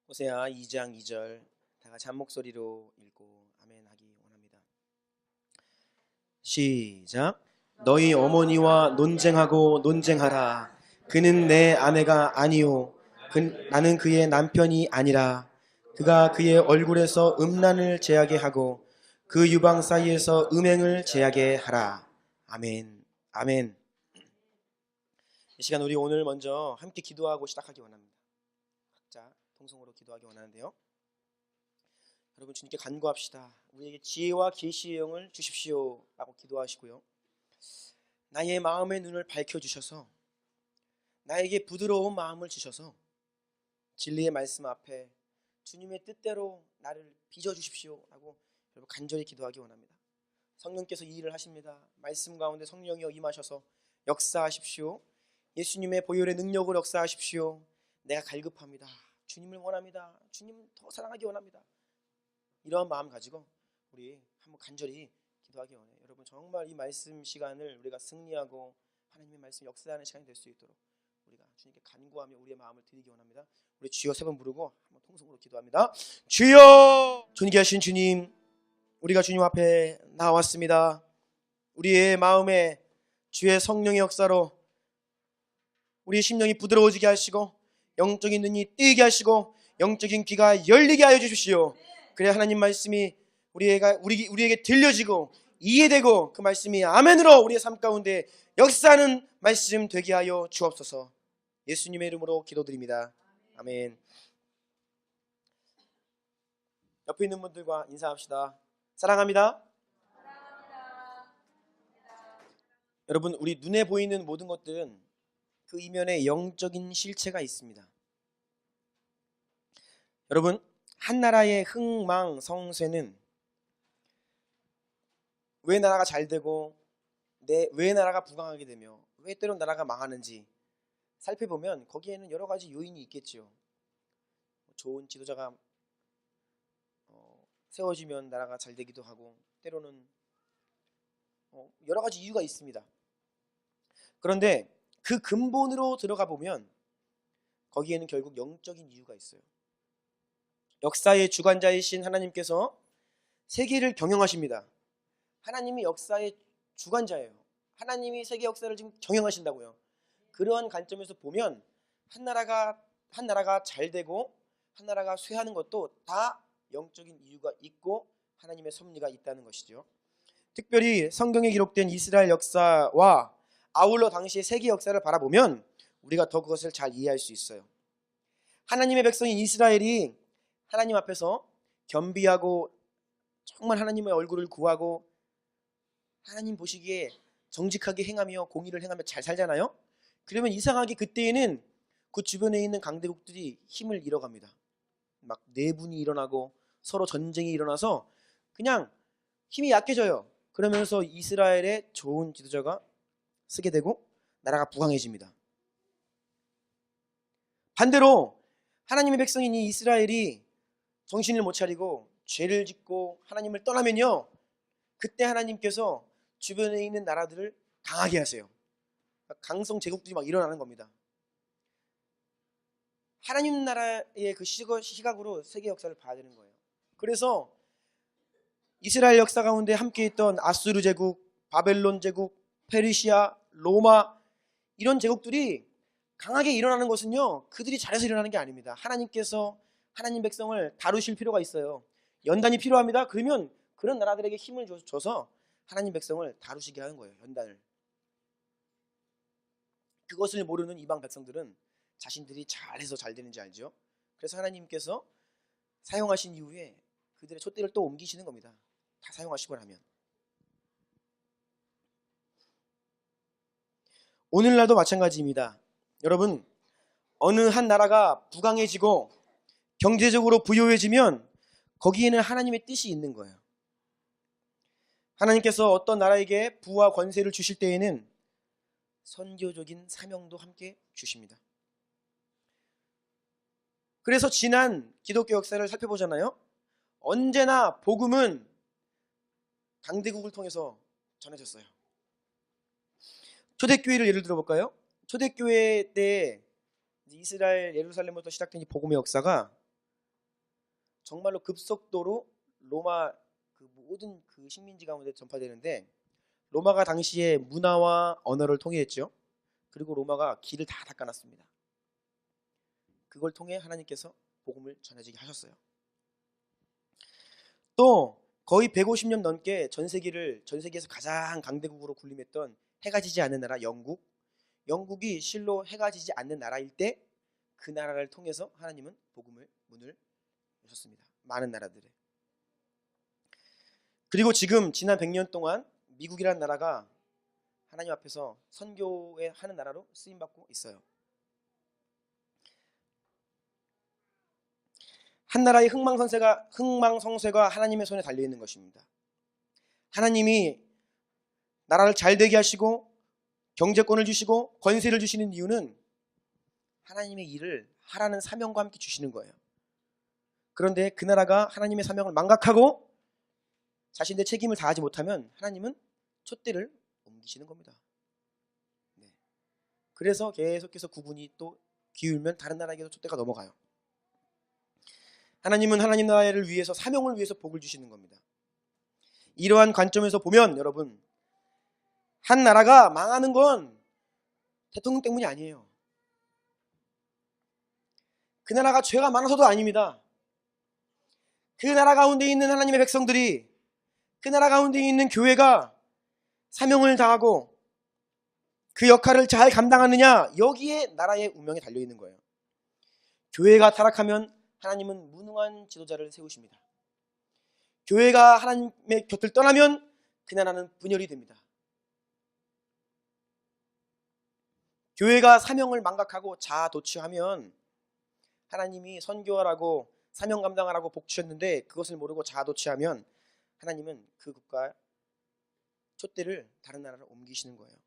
호세아 2장 2절 다 같이 한 목소리로 읽고 아멘 하기 원합니다. 시작. 너희 어머니와 논쟁하고 논쟁하라. 그는 내 아내가 아니요 나는 그의 남편이 아니라. 그가 그의 얼굴에서 음란을 제하게 하고 그 유방 사이에서 음행을 제하게 하라. 아멘. 아멘. 이 시간 우리 오늘 먼저 함께 기도하고 시작하기 원합니다. 각자 통성으로 기도하기 원하는데요. 여러분, 주님께 간구합시다. 우리에게 지혜와 계시의 영을 주십시오 라고 기도하시고요. 나의 마음의 눈을 밝혀주셔서 나에게 부드러운 마음을 주셔서 진리의 말씀 앞에 주님의 뜻대로 나를 빚어주십시오 라고 여러분 간절히 기도하기 원합니다. 성령께서 이 일을 하십니다. 말씀 가운데 성령이여 임하셔서 역사하십시오. 예수님의 보혈의 능력으로 역사하십시오. 내가 갈급합니다. 주님을 원합니다. 주님을 더 사랑하기 원합니다. 이런 마음 가지고 우리 한번 간절히 기도하기 원해요. 여러분, 정말 이 말씀 시간을 우리가 승리하고 하나님의 말씀 역사하는 시간이 될 수 있도록 우리가 주님께 간구하며 우리의 마음을 드리기 원합니다. 우리 주여 세 번 부르고 한번 통성으로 기도합니다. 주여! 존귀하신 주님, 우리가 주님 앞에 나왔습니다. 우리의 마음에 주의 성령의 역사로 우리의 심령이 부드러워지게 하시고 영적인 눈이 뜨이게 하시고 영적인 귀가 열리게 하여 주십시오. 그래야 하나님 말씀이 우리에게 들려지고 이해되고 그 말씀이 아멘으로 우리의 삶 가운데 역사하는 말씀 되게 하여 주옵소서. 예수님의 이름으로 기도드립니다. 아멘. 옆에 있는 분들과 인사합시다. 사랑합니다. 여러분, 우리 눈에 보이는 모든 것들은 그 이면에 영적인 실체가 있습니다. 여러분, 한 나라의 흥망성쇠는 왜 나라가 잘 되고 왜 나라가 부강하게 되며 왜 때론 나라가 망하는지 살펴보면 거기에는 여러 가지 요인이 있겠죠. 좋은 지도자가 세워지면 나라가 잘 되기도 하고 때로는 여러 가지 이유가 있습니다. 그런데 그 근본으로 들어가 보면 거기에는 결국 영적인 이유가 있어요. 역사의 주관자이신 하나님께서 세계를 경영하십니다. 하나님이 역사의 주관자예요. 하나님이 세계 역사를 지금 경영하신다고요. 그러한 관점에서 보면 한 나라가 잘 되고 한 나라가 쇠하는 것도 다 영적인 이유가 있고 하나님의 섭리가 있다는 것이죠. 특별히 성경에 기록된 이스라엘 역사와 아울러 당시의 세계 역사를 바라보면 우리가 더 그것을 잘 이해할 수 있어요. 하나님의 백성인 이스라엘이 하나님 앞에서 겸비하고 정말 하나님의 얼굴을 구하고 하나님 보시기에 정직하게 행하며 공의를 행하며 잘 살잖아요. 그러면 이상하게 그때에는 그 주변에 있는 강대국들이 힘을 잃어갑니다. 막 내분이 일어나고 서로 전쟁이 일어나서 그냥 힘이 약해져요. 그러면서 이스라엘의 좋은 지도자가 쓰게 되고 나라가 부강해집니다. 반대로 하나님의 백성인 이 이스라엘이 정신을 못 차리고 죄를 짓고 하나님을 떠나면요, 그때 하나님께서 주변에 있는 나라들을 강하게 하세요. 강성 제국들이 막 일어나는 겁니다. 하나님 나라의 그 시각으로 세계 역사를 봐야 되는 거예요. 그래서 이스라엘 역사 가운데 함께 있던 아수르 제국, 바벨론 제국, 페르시아, 로마 이런 제국들이 강하게 일어나는 것은요, 그들이 잘해서 일어나는 게 아닙니다. 하나님께서 하나님 백성을 다루실 필요가 있어요. 연단이 필요합니다. 그러면 그런 나라들에게 힘을 줘서 하나님 백성을 다루시게 하는 거예요. 연단을. 그것을 모르는 이방 백성들은 자신들이 잘해서 잘 되는지 알죠. 그래서 하나님께서 사용하신 이후에 그들의 촛대를 또 옮기시는 겁니다. 다 사용하시고 나면. 오늘날도 마찬가지입니다. 여러분, 어느 한 나라가 부강해지고 경제적으로 부유해지면 거기에는 하나님의 뜻이 있는 거예요. 하나님께서 어떤 나라에게 부와 권세를 주실 때에는 선교적인 사명도 함께 주십니다. 그래서 지난 기독교 역사를 살펴보잖아요. 언제나 복음은 강대국을 통해서 전해졌어요. 초대교회를 예를 들어볼까요? 초대교회 때 이스라엘 예루살렘부터 시작된 이 복음의 역사가 정말로 급속도로 로마 그 모든 그 식민지 가운데 전파되는데, 로마가 당시에 문화와 언어를 통일했죠. 그리고 로마가 길을 다 닦아놨습니다. 그걸 통해 하나님께서 복음을 전해지게 하셨어요. 또 거의 150년 넘게 전 세계에서 가장 강대국으로 군림했던 해가 지지 않는 나라 영국이 실로 해가 지지 않는 나라일 때 그 나라를 통해서 하나님은 복음을 문을 여셨습니다. 많은 나라들에. 그리고 지금 지난 100년 동안 미국이라는 나라가 하나님 앞에서 선교에 하는 나라로 쓰임받고 있어요. 한 나라의 흥망성쇠가 하나님의 손에 달려있는 것입니다. 하나님이 나라를 잘 되게 하시고 경제권을 주시고 권세를 주시는 이유는 하나님의 일을 하라는 사명과 함께 주시는 거예요. 그런데 그 나라가 하나님의 사명을 망각하고 자신의 책임을 다하지 못하면 하나님은 촛대를 옮기시는 겁니다. 네. 그래서 계속해서 국군이 또 기울면 다른 나라에게도 촛대가 넘어가요. 하나님은 하나님 나라를 위해서, 사명을 위해서 복을 주시는 겁니다. 이러한 관점에서 보면 여러분, 한 나라가 망하는 건 대통령 때문이 아니에요. 그 나라가 죄가 많아서도 아닙니다. 그 나라 가운데 있는 하나님의 백성들이, 그 나라 가운데 있는 교회가 사명을 다하고 그 역할을 잘 감당하느냐, 여기에 나라의 운명이 달려있는 거예요. 교회가 타락하면 하나님은 무능한 지도자를 세우십니다. 교회가 하나님의 곁을 떠나면 그 나라는 분열이 됩니다. 교회가 사명을 망각하고 자아도취하면 하나님이 선교하라고 사명 감당하라고 복 주셨는데 그것을 모르고 자아도취하면 하나님은 그 국가 촛대를 다른 나라로 옮기시는 거예요.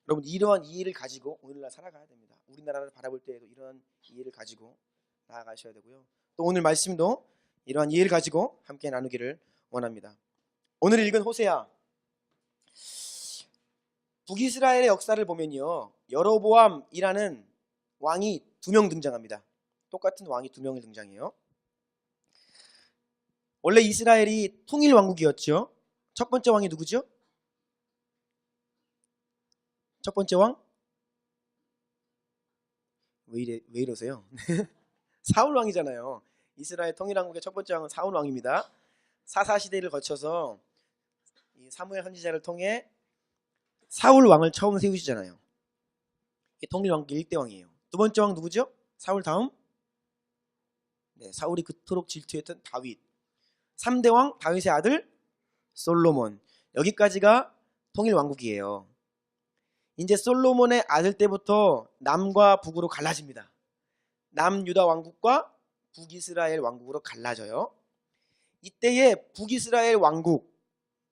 여러분, 이러한 이해를 가지고 오늘날 살아가야 됩니다. 우리나라를 바라볼 때에도 이러한 이해를 가지고 나아가셔야 되고요. 또 오늘 말씀도 이러한 이해를 가지고 함께 나누기를 원합니다. 오늘 읽은 호세아, 북이스라엘의 역사를 보면요, 여로보암이라는 왕이 2명 등장합니다. 똑같은 왕이 2명을 등장해요. 원래 이스라엘이 통일 왕국이었죠. 첫 번째 왕이 누구죠? 첫 번째 왕? 왜 이러세요? 사울 왕이잖아요. 이스라엘 통일 왕국의 첫 번째 왕은 사울 왕입니다. 사사 시대를 거쳐서 이 사무엘 선지자를 통해 사울 왕을 처음 세우시잖아요. 이게 통일 왕국의 1대 왕이에요. 두 번째 왕 누구죠? 사울 다음? 네, 사울이 그토록 질투했던 다윗. 3대 왕 다윗의 아들 솔로몬. 여기까지가 통일 왕국이에요. 이제 솔로몬의 아들 때부터 남과 북으로 갈라집니다. 남유다 왕국과 북이스라엘 왕국으로 갈라져요. 이때에 북이스라엘 왕국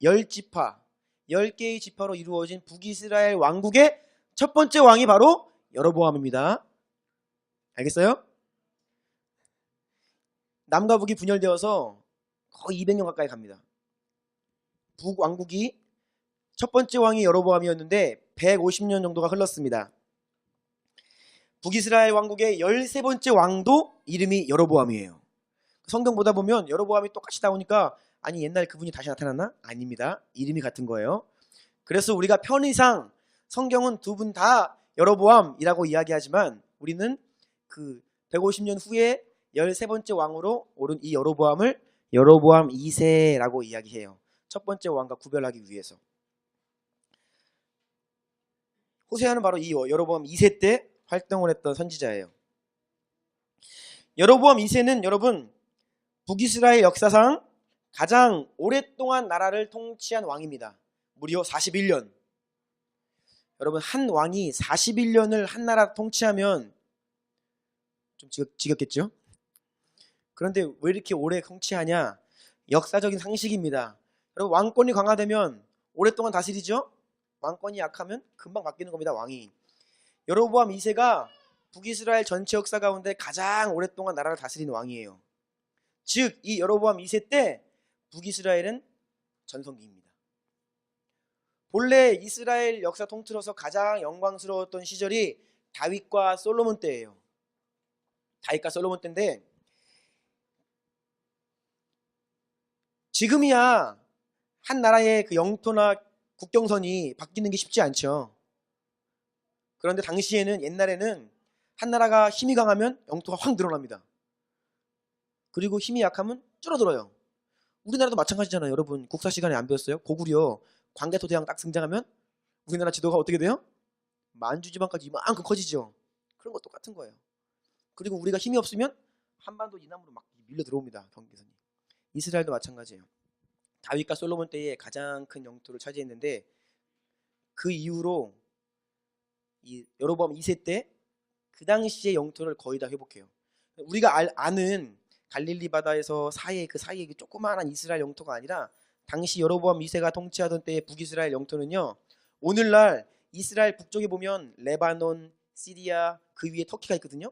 10지파, 10개의 지파로 이루어진 북이스라엘 왕국의 첫 번째 왕이 바로 여로보암입니다. 알겠어요? 남과 북이 분열되어서 거의 200년 가까이 갑니다. 북왕국이 첫 번째 왕이 여로보암이었는데 150년 정도가 흘렀습니다. 북이스라엘 왕국의 13번째 왕도 이름이 여로보암이에요. 성경 보다 보면 여로보암이 똑같이 나오니까 아니 옛날 그분이 다시 나타났나? 아닙니다. 이름이 같은 거예요. 그래서 우리가 편의상 성경은 두 분 다 여로보암이라고 이야기하지만 우리는 그 150년 후에 13번째 왕으로 오른 이 여로보암을 여로보암 2세라고 이야기해요. 첫 번째 왕과 구별하기 위해서. 호세아는 바로 이 여로보암 2세 때 활동을 했던 선지자예요. 여로보암 2세는 여러분 북이스라엘 역사상 가장 오랫동안 나라를 통치한 왕입니다. 무려 41년. 여러분, 한 왕이 41년을 한 나라 통치하면 좀 지겹겠죠? 그런데 왜 이렇게 오래 통치하냐? 역사적인 상식입니다. 여러분, 왕권이 강화되면 오랫동안 다스리죠? 왕권이 약하면 금방 바뀌는 겁니다, 왕이. 여로보암 2세가 북이스라엘 전체 역사 가운데 가장 오랫동안 나라를 다스린 왕이에요. 즉, 이 여로보암 2세 때 북이스라엘은 전성기입니다. 본래 이스라엘 역사 통틀어서 가장 영광스러웠던 시절이 다윗과 솔로몬 때예요. 다윗과 솔로몬 때인데 지금이야 한 나라의 그 영토나 국경선이 바뀌는 게 쉽지 않죠. 그런데 당시에는, 옛날에는 한 나라가 힘이 강하면 영토가 확 늘어납니다. 그리고 힘이 약하면 줄어들어요. 우리나라도 마찬가지잖아요. 여러분 국사 시간에 안 배웠어요? 고구려 광개토대왕 딱 등장하면 우리나라 지도가 어떻게 돼요? 만주지방까지 이만큼 커지죠. 그런 거 똑같은 거예요. 그리고 우리가 힘이 없으면 한반도 이남으로 막 밀려 들어옵니다. 경계선이. 이스라엘도 마찬가지예요. 다윗과 솔로몬 때에 가장 큰 영토를 차지했는데, 그 이후로 이 여로보암 2세 때 그 당시의 영토를 거의 다 회복해요. 우리가 아는 갈릴리 바다에서 그 사이에 그 조그마한 이스라엘 영토가 아니라, 당시 여로보암 2세가 통치하던 때의 북이스라엘 영토는요, 오늘날 이스라엘 북쪽에 보면 레바논, 시리아, 그 위에 터키가 있거든요.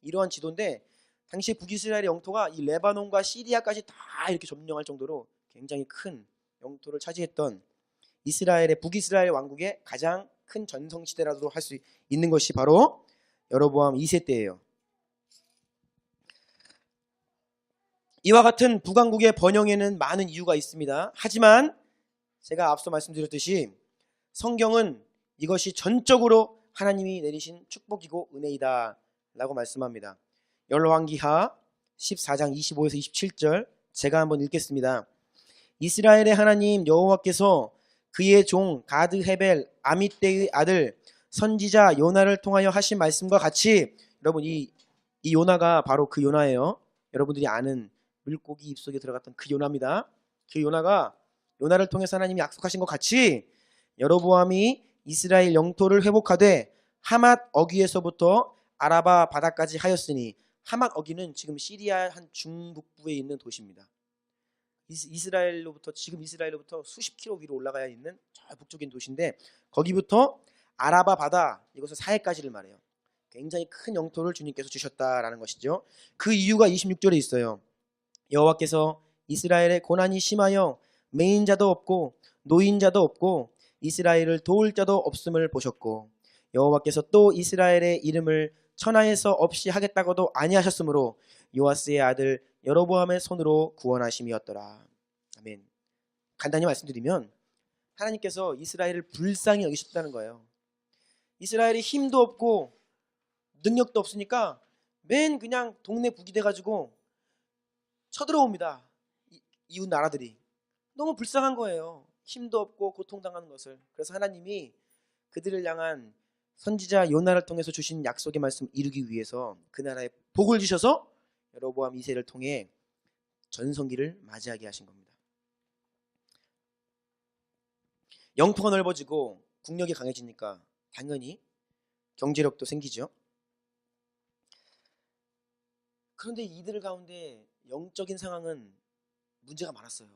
이러한 지도인데, 당시 북이스라엘의 영토가 이 레바논과 시리아까지 다 이렇게 점령할 정도로 굉장히 큰 영토를 차지했던 이스라엘의 북이스라엘 왕국의 가장 큰 전성시대라도 할 수 있는 것이 바로 여로보암 2세 때예요. 이와 같은 북왕국의 번영에는 많은 이유가 있습니다. 하지만 제가 앞서 말씀드렸듯이 성경은 이것이 전적으로 하나님이 내리신 축복이고 은혜이다 라고 말씀합니다. 열왕기하 14장 25에서 27절 제가 한번 읽겠습니다. 이스라엘의 하나님 여호와께서 그의 종 가드 헤벨 아미떼의 아들 선지자 요나를 통하여 하신 말씀과 같이, 여러분 이 요나가 바로 그 요나예요. 여러분들이 아는 물고기 입속에 들어갔던 그 요나입니다. 그 요나를 통해서 하나님이 약속하신 것 같이 여로보암이 이스라엘 영토를 회복하되 하맛 어귀에서부터 아라바 바다까지 하였으니, 하맛 어귀는 지금 시리아 한 중북부에 있는 도시입니다. 지금 이스라엘로부터 수십 킬로 위로 올라가야 있는 저 북쪽인 도시인데, 거기부터 아라바 바다, 이것은 사해까지를 말해요. 굉장히 큰 영토를 주님께서 주셨다라는 것이죠. 그 이유가 26절에 있어요. 여호와께서 이스라엘의 고난이 심하여 매인자도 없고 노인자도 없고 이스라엘을 도울 자도 없음을 보셨고, 여호와께서 또 이스라엘의 이름을 천하에서 없이 하겠다고도 아니하셨으므로 요아스의 아들 여로보암의 손으로 구원하심이었더라. 아멘. 간단히 말씀드리면 하나님께서 이스라엘을 불쌍히 여기셨다는 거예요. 이스라엘이 힘도 없고 능력도 없으니까 맨 그냥 동네 북이 돼가지고 쳐들어옵니다. 이웃 나라들이. 너무 불쌍한 거예요. 힘도 없고 고통당하는 것을. 그래서 하나님이 그들을 향한 선지자 요나를 통해서 주신 약속의 말씀 이루기 위해서 그 나라에 복을 주셔서 여로보암 2세를 통해 전성기를 맞이하게 하신 겁니다. 영토가 넓어지고 국력이 강해지니까 당연히 경제력도 생기죠. 그런데 이들 가운데 영적인 상황은 문제가 많았어요.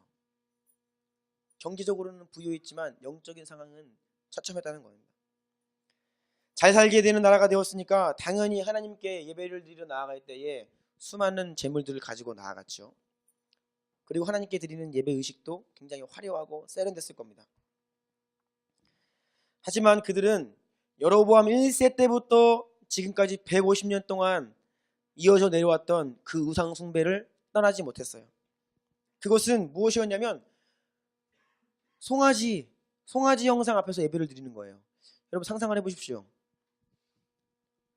경제적으로는 부유했지만 영적인 상황은 처참했다는 겁니다. 잘 살게 되는 나라가 되었으니까 당연히 하나님께 예배를 드리러 나아갈 때에 수많은 재물들을 가지고 나아갔죠. 그리고 하나님께 드리는 예배 의식도 굉장히 화려하고 세련됐을 겁니다. 하지만 그들은 여로보암 1세 때부터 지금까지 150년 동안 이어져 내려왔던 그 우상 숭배를 떠나지 못했어요. 그것은 무엇이었냐면 송아지 형상 앞에서 예배를 드리는 거예요. 여러분 상상을 해보십시오.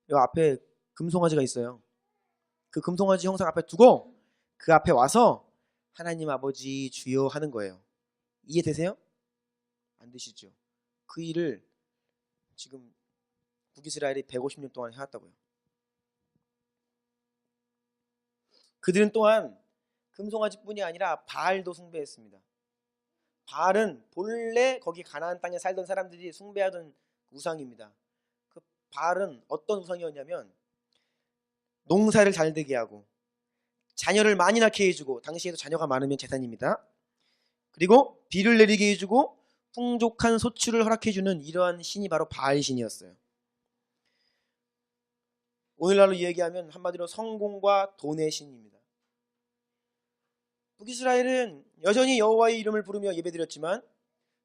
이 앞에 금송아지가 있어요. 그 금송아지 형상 앞에 두고 그 앞에 와서 하나님 아버지 주여 하는 거예요. 이해되세요? 안 되시죠? 그 일을 지금 북이스라엘이 150년 동안 해왔다고요. 그들은 또한 금송아지뿐이 아니라 바알도 숭배했습니다. 바알은 본래 거기 가나안 땅에 살던 사람들이 숭배하던 우상입니다. 그 바알은 어떤 우상이었냐면 농사를 잘 되게 하고 자녀를 많이 낳게 해주고, 당시에도 자녀가 많으면 재산입니다. 그리고 비를 내리게 해주고 풍족한 소출을 허락해주는 이러한 신이 바로 바알 신이었어요. 오늘날로 얘기하면 한마디로 성공과 돈의 신입니다. 북이스라엘은 여전히 여호와의 이름을 부르며 예배드렸지만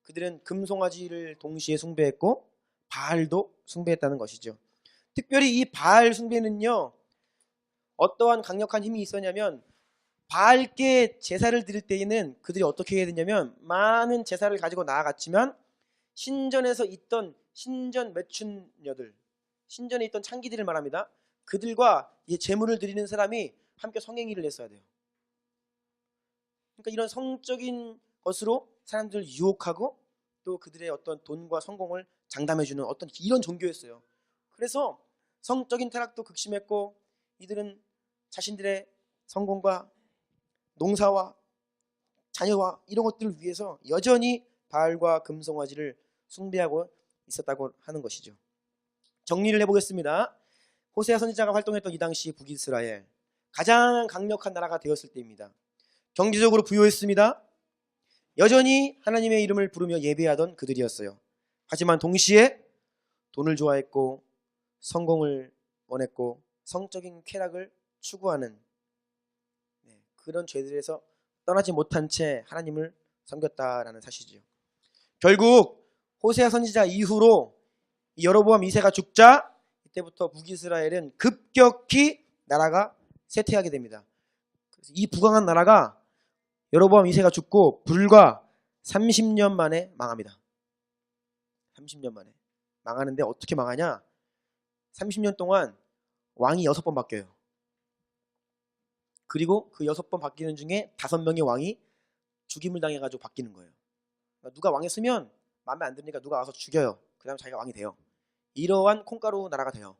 그들은 금송아지를 동시에 숭배했고 바알도 숭배했다는 것이죠. 특별히 이 바알 숭배는요, 어떠한 강력한 힘이 있었냐면 바알께 제사를 드릴 때에는 그들이 어떻게 해야 되냐면 많은 제사를 가지고 나아갔지만 신전에서 있던 신전 매춘녀들, 신전에 있던 창기들을 말합니다. 그들과 이 제물을 드리는 사람이 함께 성행위를 했어야 돼요. 그러니까 이런 성적인 것으로 사람들을 유혹하고 또 그들의 어떤 돈과 성공을 장담해주는 어떤 이런 종교였어요. 그래서 성적인 타락도 극심했고 이들은 자신들의 성공과 농사와 자녀와 이런 것들을 위해서 여전히 바알과 금송아지를 숭배하고 있었다고 하는 것이죠. 정리를 해보겠습니다. 호세아 선지자가 활동했던 이 당시 북이스라엘 가장 강력한 나라가 되었을 때입니다. 경제적으로 부유했습니다. 여전히 하나님의 이름을 부르며 예배하던 그들이었어요. 하지만 동시에 돈을 좋아했고 성공을 원했고 성적인 쾌락을 추구하는 그런 죄들에서 떠나지 못한 채 하나님을 섬겼다라는 사실이죠. 결국 호세아 선지자 이후로 여로보암 2세가 죽자 이때부터 북이스라엘은 급격히 나라가 쇠퇴하게 됩니다. 그래서 이 부강한 나라가 여로보암 2세가 죽고 불과 30년 만에 망합니다. 30년 만에 망하는데 어떻게 망하냐? 30년 동안 왕이 6번 바뀌어요. 그리고 그 6번 바뀌는 중에 5명의 왕이 죽임을 당해가지고 바뀌는 거예요. 그러니까 누가 왕에 쓰면 마음에 안 드니까 누가 와서 죽여요. 그 다음에 자기가 왕이 돼요. 이러한 콩가루 나라가 돼요.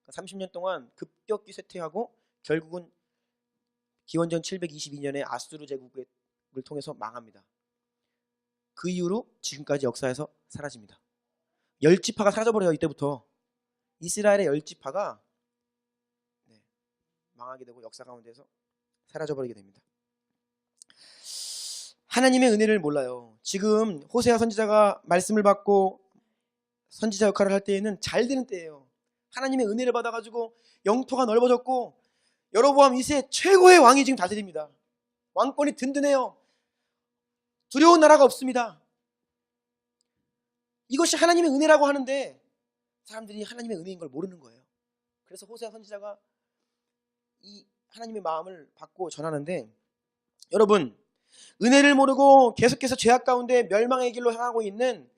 30년 동안 급격히 쇠퇴하고 결국은 기원전 722년에 아수르 제국을 통해서 망합니다. 그 이후로 지금까지 역사에서 사라집니다. 열지파가 사라져버려요. 이때부터 이스라엘의 열지파가 망하게 되고 역사 가운데서 사라져버리게 됩니다. 하나님의 은혜를 몰라요. 지금 호세아 선지자가 말씀을 받고 선지자 역할을 할 때에는 잘 되는 때예요. 하나님의 은혜를 받아가지고 영토가 넓어졌고 여로보암 2세 최고의 왕이 지금 다스립니다. 왕권이 든든해요. 두려운 나라가 없습니다. 이것이 하나님의 은혜라고 하는데 사람들이 하나님의 은혜인 걸 모르는 거예요. 그래서 호세아 선지자가 이 하나님의 마음을 받고 전하는데, 여러분 은혜를 모르고 계속해서 죄악 가운데 멸망의 길로 향하고 있는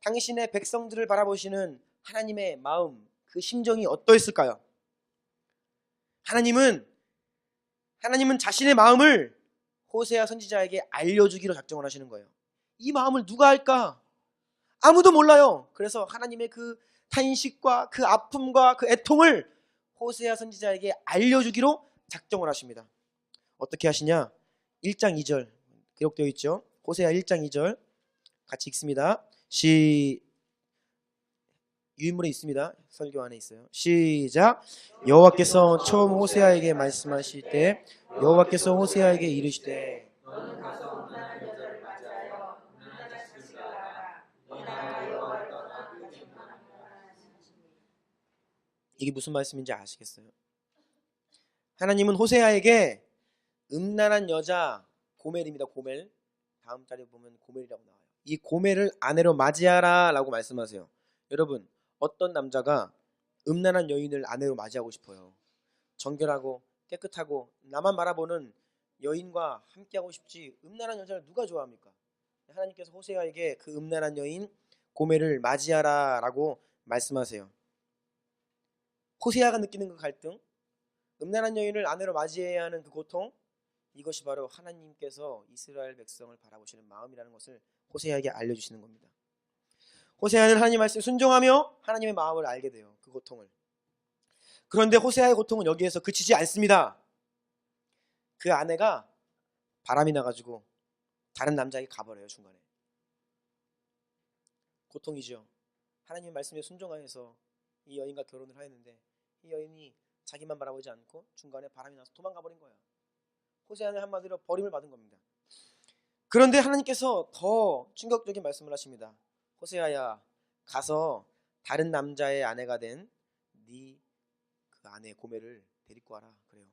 당신의 백성들을 바라보시는 하나님의 마음, 그 심정이 어떠했을까요? 하나님은 자신의 마음을 호세아 선지자에게 알려주기로 작정을 하시는 거예요. 이 마음을 누가 알까? 아무도 몰라요. 그래서 하나님의 그 탄식과 그 아픔과 그 애통을 호세아 선지자에게 알려주기로 작정을 하십니다. 어떻게 하시냐? 1장 2절 기록되어 있죠. 호세아 1장 2절 같이 읽습니다. 유인물에 있습니다. 설교 안에 있어요. 시작. 여호와께서 처음 호세아에게 말씀하실 때 여호와께서 호세아에게 이르시되 너는 가서 음란한 여자를 맞이하여 음란한 자식을 낳아라. 너희 나라가 여호와를 떠나 그 증거하노라. 이게 무슨 말씀인지 아시겠어요? 하나님은 호세아에게 음란한 여자 고멜입니다. 고멜. 다음 달에 보면 고멜이라고 나와요. 이 고멜을 아내로 맞이하라 라고 말씀하세요. 여러분 어떤 남자가 음란한 여인을 아내로 맞이하고 싶어요? 정결하고 깨끗하고 나만 바라보는 여인과 함께하고 싶지 음란한 여자를 누가 좋아합니까? 하나님께서 호세아에게 그 음란한 여인 고멜을 맞이하라 라고 말씀하세요. 호세아가 느끼는 그 갈등, 음란한 여인을 아내로 맞이해야 하는 그 고통, 이것이 바로 하나님께서 이스라엘 백성을 바라보시는 마음이라는 것을 호세아에게 알려주시는 겁니다. 호세아는 하나님 말씀에 순종하며 하나님의 마음을 알게 돼요. 그 고통을. 그런데 호세아의 고통은 여기에서 그치지 않습니다. 그 아내가 바람이 나가지고 다른 남자에게 가버려요. 중간에. 고통이죠. 하나님의 말씀에 순종하여서 이 여인과 결혼을 하였는데 이 여인이 자기만 바라보지 않고 중간에 바람이 나서 도망가 버린 거예요. 호세아는 한마디로 버림을 받은 겁니다. 그런데 하나님께서 더 충격적인 말씀을 하십니다. 호세아야, 가서 다른 남자의 아내가 된 네 그 아내 고멜을 데리고 와라. 그래요.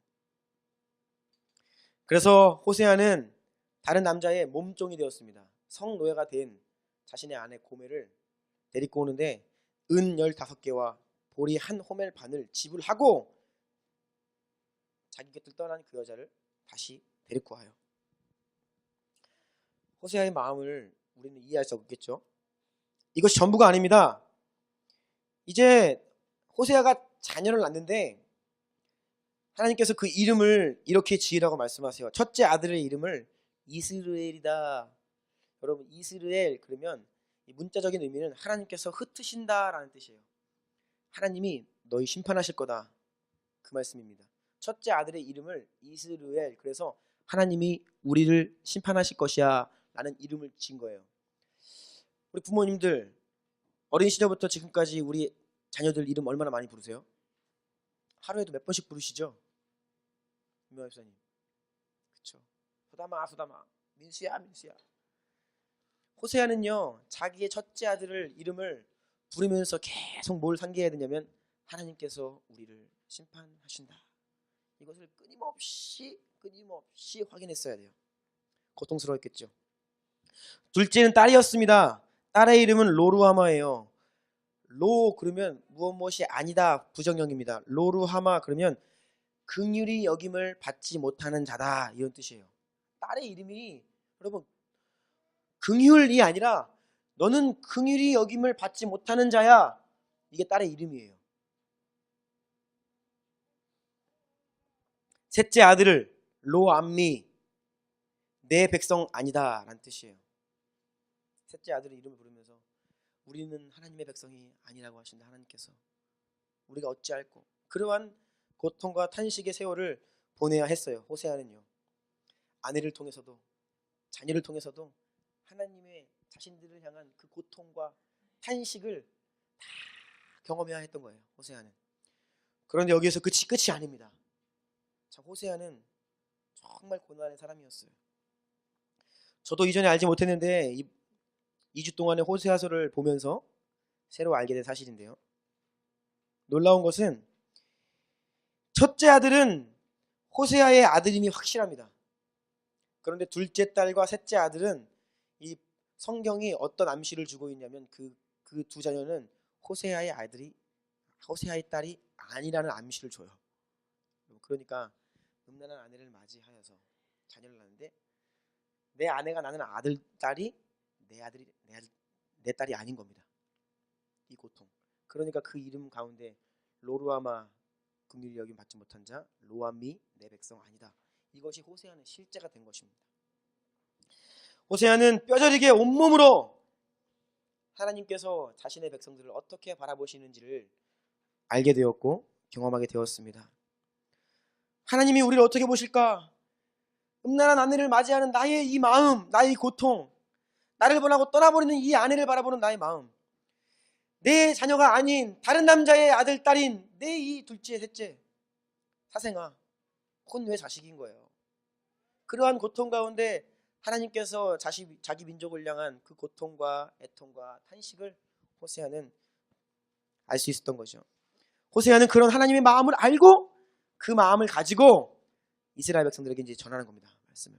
그래서 호세아는 다른 남자의 몸종이 되었습니다. 성노예가 된 자신의 아내 고멜을 데리고 오는데 은 15개와 보리 1호멜 반을 지불하고 자기 곁을 떠난 그 여자를 다시 데리고 와요. 호세아의 마음을 우리는 이해할 수 없겠죠. 이것이 전부가 아닙니다. 이제 호세아가 자녀를 낳는데 하나님께서 그 이름을 이렇게 지으라고 말씀하세요. 첫째 아들의 이름을 이스라엘이다. 여러분, 이스라엘 그러면 이 문자적인 의미는 하나님께서 흩으신다라는 뜻이에요. 하나님이 너희 심판하실 거다, 그 말씀입니다. 첫째 아들의 이름을 이스라엘, 그래서 하나님이 우리를 심판하실 것이야 라는 이름을 지은 거예요. 우리 부모님들 어린 시절부터 지금까지 우리 자녀들 이름 얼마나 많이 부르세요? 하루에도 몇 번씩 부르시죠? 유명한 목사님, 그렇죠? 후다마 후다마, 민수야 민수야. 호세아는요, 자기의 첫째 아들을 이름을 부르면서 계속 뭘 상기해야 되냐면 하나님께서 우리를 심판하신다, 이것을 끊임없이 확인했어야 돼요. 고통스러웠겠죠. 둘째는 딸이었습니다. 딸의 이름은 로루하마예요. 로 그러면 무엇이 아니다, 부정형입니다. 로루하마 그러면 긍휼히 여김을 받지 못하는 자다, 이런 뜻이에요. 딸의 이름이 여러분 긍휼이 아니라 너는 긍휼히 여김을 받지 못하는 자야, 이게 딸의 이름이에요. 셋째 아들을 로암미, 내 백성 아니다 라는 뜻이에요. 셋째 아들의 이름을 부르면서 우리는 하나님의 백성이 아니라고 하신다. 하나님께서 우리가 어찌할꼬. 그러한 고통과 탄식의 세월을 보내야 했어요. 호세아는요, 아내를 통해서도 자녀를 통해서도 하나님의 자신들을 향한 그 고통과 탄식을 다 경험해야 했던 거예요. 호세아는. 그런데 여기에서 끝이 아닙니다. 자, 호세아는 정말 고난의 사람이었어요. 저도 이전에 알지 못했는데 2주 동안의 호세아서를 보면서 새로 알게 된 사실인데요. 놀라운 것은 첫째 아들은 호세아의 아들임이 확실합니다. 그런데 둘째 딸과 셋째 아들은 이 성경이 어떤 암시를 주고 있냐면 그 두 자녀는 호세아의 딸이 아니라는 암시를 줘요. 그러니까 음란한 아내를 맞이하여서 자녀를 낳는데 내 아내가 낳는 딸이 내 딸이 아닌 겁니다. 이 고통. 그러니까 그 이름 가운데 로루아마, 긍휼히 여김 받지 못한 자, 로암미, 내 백성 아니다, 이것이 호세아는 실제가 된 것입니다. 호세아는 뼈저리게 온몸으로 하나님께서 자신의 백성들을 어떻게 바라보시는지를 알게 되었고 경험하게 되었습니다. 하나님이 우리를 어떻게 보실까? 음란한 아내를 맞이하는 나의 이 마음, 나의 고통, 나를 보내고 떠나버리는 이 아내를 바라보는 나의 마음, 내 자녀가 아닌 다른 남자의 아들, 딸인 내 이 둘째, 셋째, 사생아, 혼외 자식인 거예요. 그러한 고통 가운데 하나님께서 자기 민족을 향한 그 고통과 애통과 탄식을 호세아는 알 수 있었던 거죠. 호세아는 그런 하나님의 마음을 알고 그 마음을 가지고 이스라엘 백성들에게 이제 전하는 겁니다. 말씀을.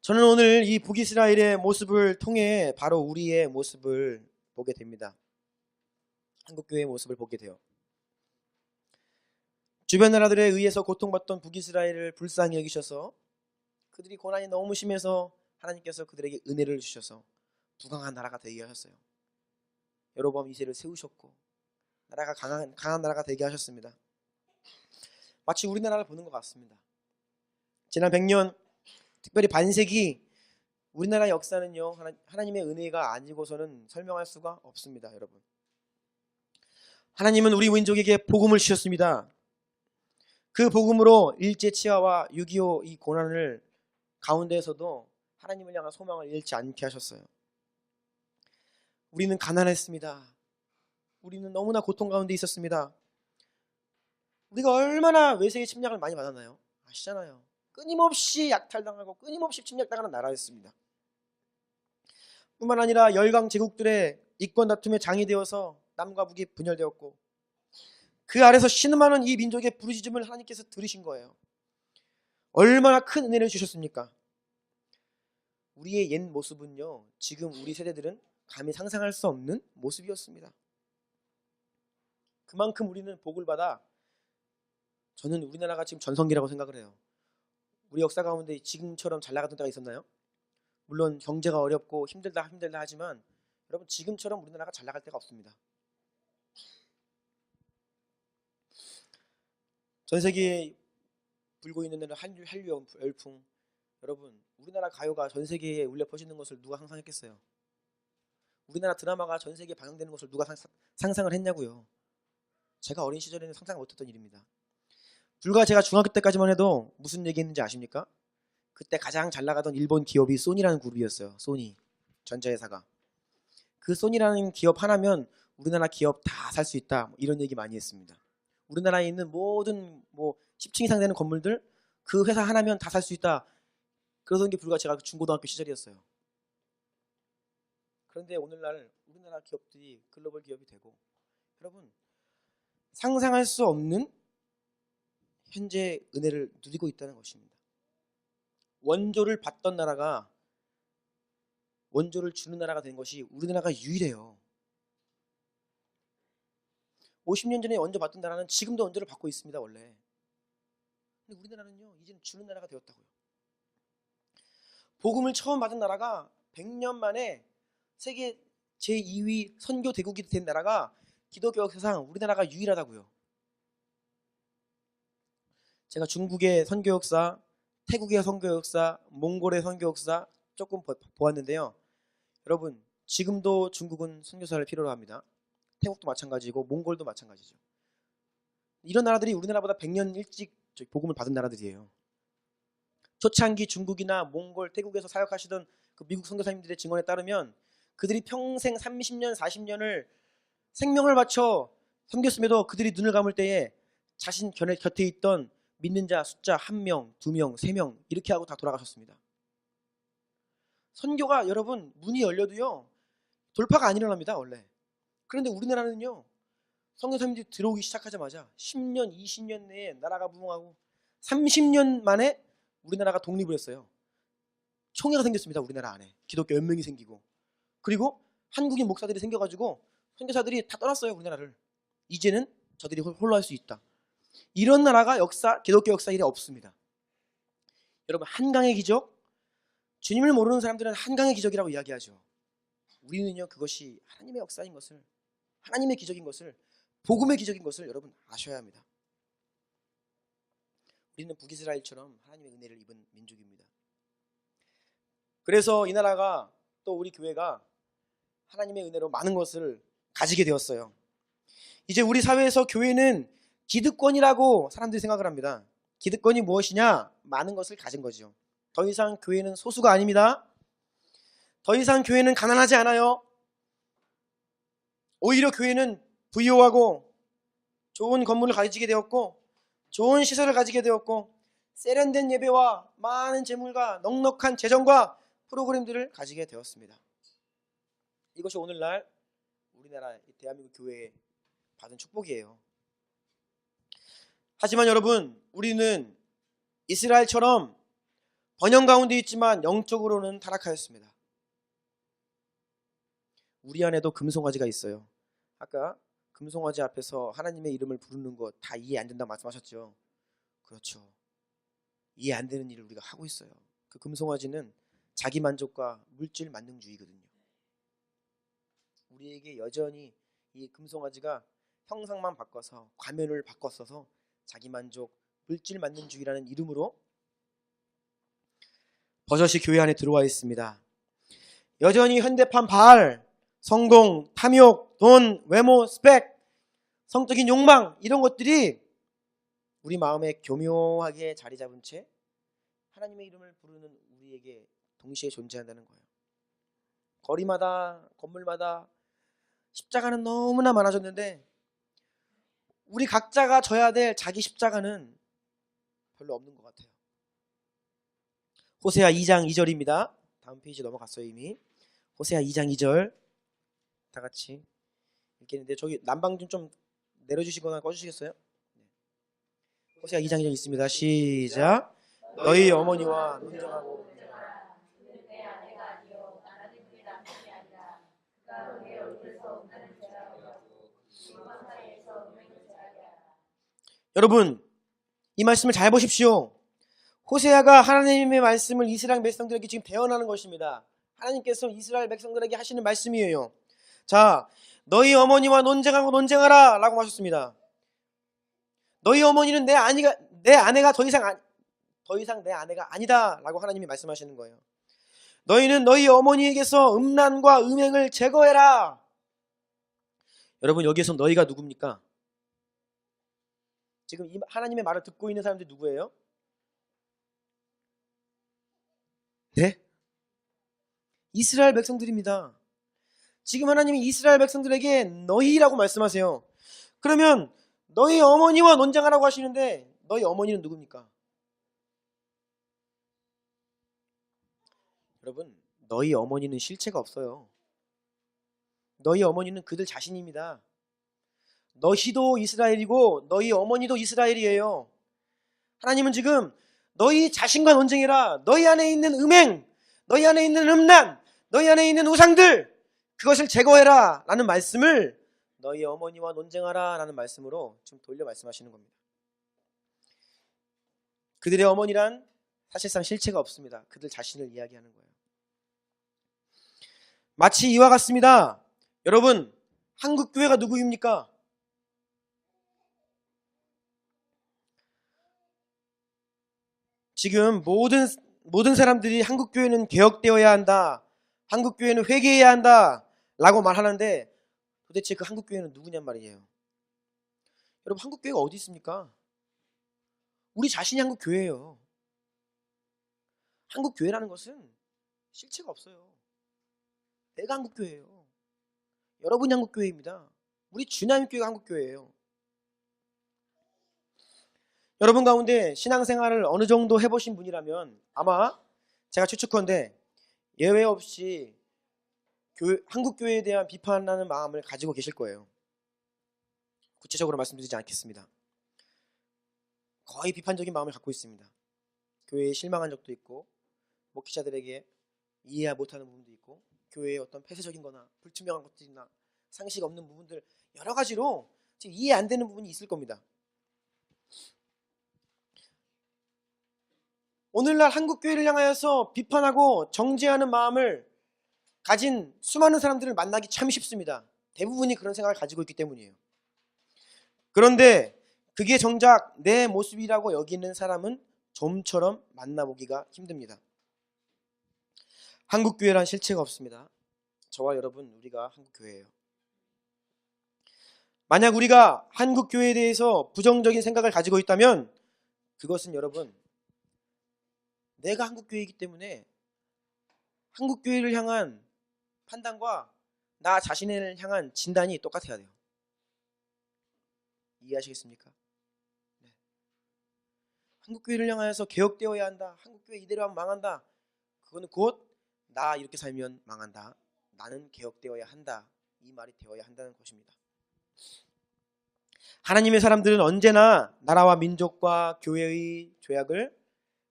저는 오늘 이 북이스라엘의 모습을 통해 바로 우리의 모습을 보게 됩니다. 한국교회의 모습을 보게 돼요. 주변 나라들에 의해서 고통받던 북이스라엘을 불쌍히 여기셔서 그들이 고난이 너무 심해서 하나님께서 그들에게 은혜를 주셔서 부강한 나라가 되게 하셨어요. 여로보암 2세를 세우셨고 나라가 강한 나라가 되게 하셨습니다. 마치 우리나라를 보는 것 같습니다. 지난 100년, 특별히 반세기 우리나라 역사는요, 하나님의 은혜가 아니고서는 설명할 수가 없습니다. 여러분, 하나님은 우리 민족에게 복음을 주셨습니다. 그 복음으로 일제치하와 6.25 이 고난을 가운데에서도 하나님을 향한 소망을 잃지 않게 하셨어요. 우리는 가난했습니다. 우리는 너무나 고통 가운데 있었습니다. 우리가 얼마나 외세의 침략을 많이 받았나요? 아시잖아요. 끊임없이 약탈당하고 끊임없이 침략당하는 나라였습니다. 뿐만 아니라 열강 제국들의 이권 다툼의 장이 되어서 남과 북이 분열되었고 그 아래서 신음하는 이 민족의 부르짖음을 하나님께서 들으신 거예요. 얼마나 큰 은혜를 주셨습니까? 우리의 옛 모습은요, 지금 우리 세대들은 감히 상상할 수 없는 모습이었습니다. 그만큼 우리는 복을 받아 저는 우리나라가 지금 전성기라고 생각을 해요. 우리 역사 가운데 지금처럼 잘 나가던 때가 있었나요? 물론 경제가 어렵고 힘들다 하지만 여러분 지금처럼 우리나라가 잘 나갈 때가 없습니다. 전 세계에 불고 있는 데는 한류 열풍. 여러분 우리나라 가요가 전 세계에 울려 퍼지는 것을 누가 상상했겠어요? 우리나라 드라마가 전 세계에 방영되는 것을 누가 상상을 했냐고요. 제가 어린 시절에는 상상 못했던 일입니다. 불과 제가 중학교 때까지만 해도 무슨 얘기했는지 아십니까? 그때 가장 잘 나가던 일본 기업이 소니라는 그룹이었어요. 소니 전자회사가. 그 소니라는 기업 하나면 우리나라 기업 다 살 수 있다, 이런 얘기 많이 했습니다. 우리나라에 있는 모든 10층 이상 되는 건물들 그 회사 하나면 다 살 수 있다, 그러던 게 불과 제가 중고등학교 시절이었어요. 그런데 오늘날 우리나라 기업들이 글로벌 기업이 되고, 여러분 상상할 수 없는 현재 은혜를 누리고 있다는 것입니다. 원조를 받던 나라가 원조를 주는 나라가 된 것이 우리나라가 유일해요. 50년 전에 원조 받던 나라는 지금도 원조를 받고 있습니다, 원래. 근데 우리나라는요, 이제는 주는 나라가 되었다고요. 복음을 처음 받은 나라가 100년 만에 세계 제2위 선교 대국이 된 나라가 기독교 역사상 우리나라가 유일하다고요. 제가 중국의 선교 역사, 태국의 선교 역사, 몽골의 선교 역사 조금 보았는데요. 여러분 지금도 중국은 선교사를 필요로 합니다. 태국도 마찬가지고 몽골도 마찬가지죠. 이런 나라들이 우리나라보다 100년 일찍 복음을 받은 나라들이에요. 초창기 중국이나 몽골, 태국에서 사역하시던 그 미국 선교사님들의 증언에 따르면 그들이 평생 30년, 40년을 생명을 바쳐 섬겼음에도 그들이 눈을 감을 때에 자신 곁에 있던 믿는 자 숫자 1명, 2명, 3명 이렇게 하고 다 돌아가셨습니다. 선교가 여러분 문이 열려도요 돌파가 안 일어납니다, 원래. 그런데 우리나라는요, 선교사님들이 들어오기 시작하자마자 10년, 20년 내에 나라가 부흥하고 30년 만에 우리나라가 독립을 했어요. 총회가 생겼습니다, 우리나라 안에. 기독교 연맹이 생기고. 그리고 한국인 목사들이 생겨가지고 선교사들이 다 떠났어요, 우리나라를. 이제는 저들이 홀로 할 수 있다. 이런 나라가 기독교 역사 일에 없습니다. 여러분 한강의 기적, 주님을 모르는 사람들은 한강의 기적이라고 이야기하죠. 우리는요 그것이 하나님의 역사인 것을, 하나님의 기적인 것을, 복음의 기적인 것을 여러분 아셔야 합니다. 우리는 북이스라엘처럼 하나님의 은혜를 입은 민족입니다. 그래서 이 나라가 또 우리 교회가 하나님의 은혜로 많은 것을 가지게 되었어요. 이제 우리 사회에서 교회는 기득권이라고 사람들이 생각을 합니다. 기득권이 무엇이냐? 많은 것을 가진 거죠. 더 이상 교회는 소수가 아닙니다. 더 이상 교회는 가난하지 않아요. 오히려 교회는 부유하고 좋은 건물을 가지게 되었고 좋은 시설을 가지게 되었고 세련된 예배와 많은 재물과 넉넉한 재정과 프로그램들을 가지게 되었습니다. 이것이 오늘날 우리나라 대한민국 교회에 받은 축복이에요. 하지만 여러분 우리는 이스라엘처럼 번영 가운데 있지만 영적으로는 타락하였습니다. 우리 안에도 금송아지가 있어요. 아까 금송아지 앞에서 하나님의 이름을 부르는 거 다 이해 안 된다고 말씀하셨죠. 그렇죠. 이해 안 되는 일을 우리가 하고 있어요. 그 금송아지는 자기 만족과 물질 만능주의거든요. 우리에게 여전히 이 금송아지가 형상만 바꿔서 과면을 바꿨어서 자기 만족, 물질 만능주의라는 이름으로 버젓이 교회 안에 들어와 있습니다. 여전히 현대판 바알, 성공, 탐욕, 돈, 외모, 스펙, 성적인 욕망 이런 것들이 우리 마음에 교묘하게 자리 잡은 채 하나님의 이름을 부르는 우리에게 동시에 존재한다는 거예요. 거리마다 건물마다 십자가는 너무나 많아졌는데 우리 각자가 져야 될 자기 십자가는 별로 없는 것 같아요. 호세아 2장 2절입니다. 다음 페이지 넘어갔어요 이미. 호세아 2장 2절 다 같이 읽겠는데 저기 난방 좀 내려주시거나 꺼주시겠어요? 호세아 2장 2절 있습니다. 시작. 너희 어머니와 논쟁하고 여러분 이 말씀을 잘 보십시오. 호세아가 하나님의 말씀을 이스라엘 백성들에게 지금 대언하는 것입니다. 하나님께서 이스라엘 백성들에게 하시는 말씀이에요. 자, 너희 어머니와 논쟁하고 논쟁하라 라고 하셨습니다. 너희 어머니는 내 아내가 더 이상 내 아내가 아니다 라고 하나님이 말씀하시는 거예요. 너희는 너희 어머니에게서 음란과 음행을 제거해라. 여러분, 여기에서 너희가 누굽니까? 지금 이 하나님의 말을 듣고 있는 사람들이 누구예요? 네? 이스라엘 백성들입니다. 지금 하나님이 이스라엘 백성들에게 너희라고 말씀하세요. 그러면 너희 어머니와 논쟁하라고 하시는데 너희 어머니는 누굽니까? 여러분, 너희 어머니는 실체가 없어요. 너희 어머니는 그들 자신입니다. 너희도 이스라엘이고 너희 어머니도 이스라엘이에요. 하나님은 지금 너희 자신과 논쟁해라. 너희 안에 있는 음행, 너희 안에 있는 음란, 너희 안에 있는 우상들, 그것을 제거해라 라는 말씀을 너희 어머니와 논쟁하라 라는 말씀으로 지금 돌려 말씀하시는 겁니다. 그들의 어머니란 사실상 실체가 없습니다. 그들 자신을 이야기하는 거예요. 마치 이와 같습니다. 여러분, 한국교회가 누구입니까? 지금 모든 사람들이 한국교회는 개혁되어야 한다, 한국교회는 회개해야 한다 라고 말하는데 도대체 그 한국교회는 누구냔 말이에요. 여러분, 한국교회가 어디 있습니까? 우리 자신이 한국교회예요. 한국교회라는 것은 실체가 없어요. 내가 한국교회예요. 여러분이 한국교회입니다. 우리 주님교회가 한국교회예요. 여러분 가운데 신앙생활을 어느 정도 해보신 분이라면 아마 제가 추측컨대 예외 없이 한국교회에 대한 비판하는 마음을 가지고 계실 거예요. 구체적으로 말씀드리지 않겠습니다. 거의 비판적인 마음을 갖고 있습니다. 교회에 실망한 적도 있고, 목회자들에게 이해 못하는 부분도 있고, 교회의 어떤 폐쇄적인 거나 불투명한 것들이나 상식 없는 부분들, 여러 가지로 지금 이해 안 되는 부분이 있을 겁니다. 오늘날 한국교회를 향하여서 비판하고 정죄하는 마음을 가진 수많은 사람들을 만나기 참 쉽습니다. 대부분이 그런 생각을 가지고 있기 때문이에요. 그런데 그게 정작 내 모습이라고 여기는 사람은 좀처럼 만나보기가 힘듭니다. 한국교회란 실체가 없습니다. 저와 여러분, 우리가 한국교회예요. 만약 우리가 한국교회에 대해서 부정적인 생각을 가지고 있다면 그것은 여러분, 내가 한국교회이기 때문에 한국교회를 향한 판단과 나 자신을 향한 진단이 똑같아야 돼요. 이해하시겠습니까? 네. 한국교회를 향하여서 개혁되어야 한다, 한국교회 이대로 하면 망한다, 그거는 곧 나 이렇게 살면 망한다, 나는 개혁되어야 한다, 이 말이 되어야 한다는 것입니다. 하나님의 사람들은 언제나 나라와 민족과 교회의 죄악을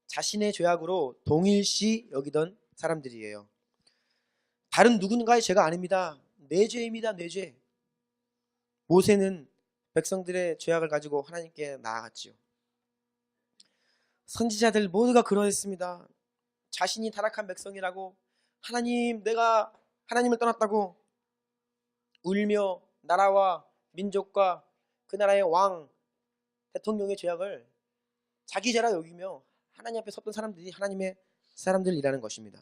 자신의 죄악으로 동일시 여기던 사람들이에요. 다른 누군가의 죄가 아닙니다. 내 죄입니다. 내 죄. 모세는 백성들의 죄악을 가지고 하나님께 나아갔지요. 선지자들 모두가 그러했습니다. 자신이 타락한 백성이라고, 하나님, 내가 하나님을 떠났다고 울며 나라와 민족과 그 나라의 왕, 대통령의 죄악을 자기 죄라 여기며 하나님 앞에 섰던 사람들이 하나님의 사람들이라는 것입니다.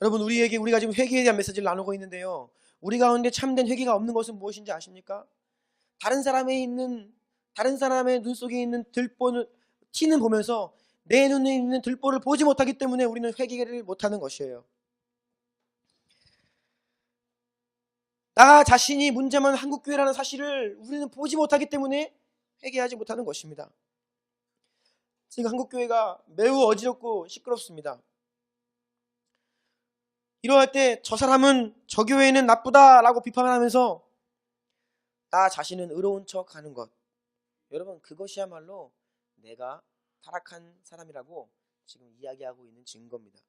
여러분, 우리가 지금 회개에 대한 메시지를 나누고 있는데요, 우리 가운데 참된 회개가 없는 것은 무엇인지 아십니까? 다른 사람의 눈 속에 있는 티는 보면서 내 눈에 있는 들보를 보지 못하기 때문에 우리는 회개를 못하는 것이에요. 나 자신이 문제만 한국교회라는 사실을 우리는 보지 못하기 때문에 회개하지 못하는 것입니다. 지금 한국교회가 매우 어지럽고 시끄럽습니다. 이러할 때 저 사람은, 저 교회는 나쁘다라고 비판하면서 나 자신은 의로운 척 하는 것, 여러분, 그것이야말로 내가 타락한 사람이라고 지금 이야기하고 있는 증거입니다.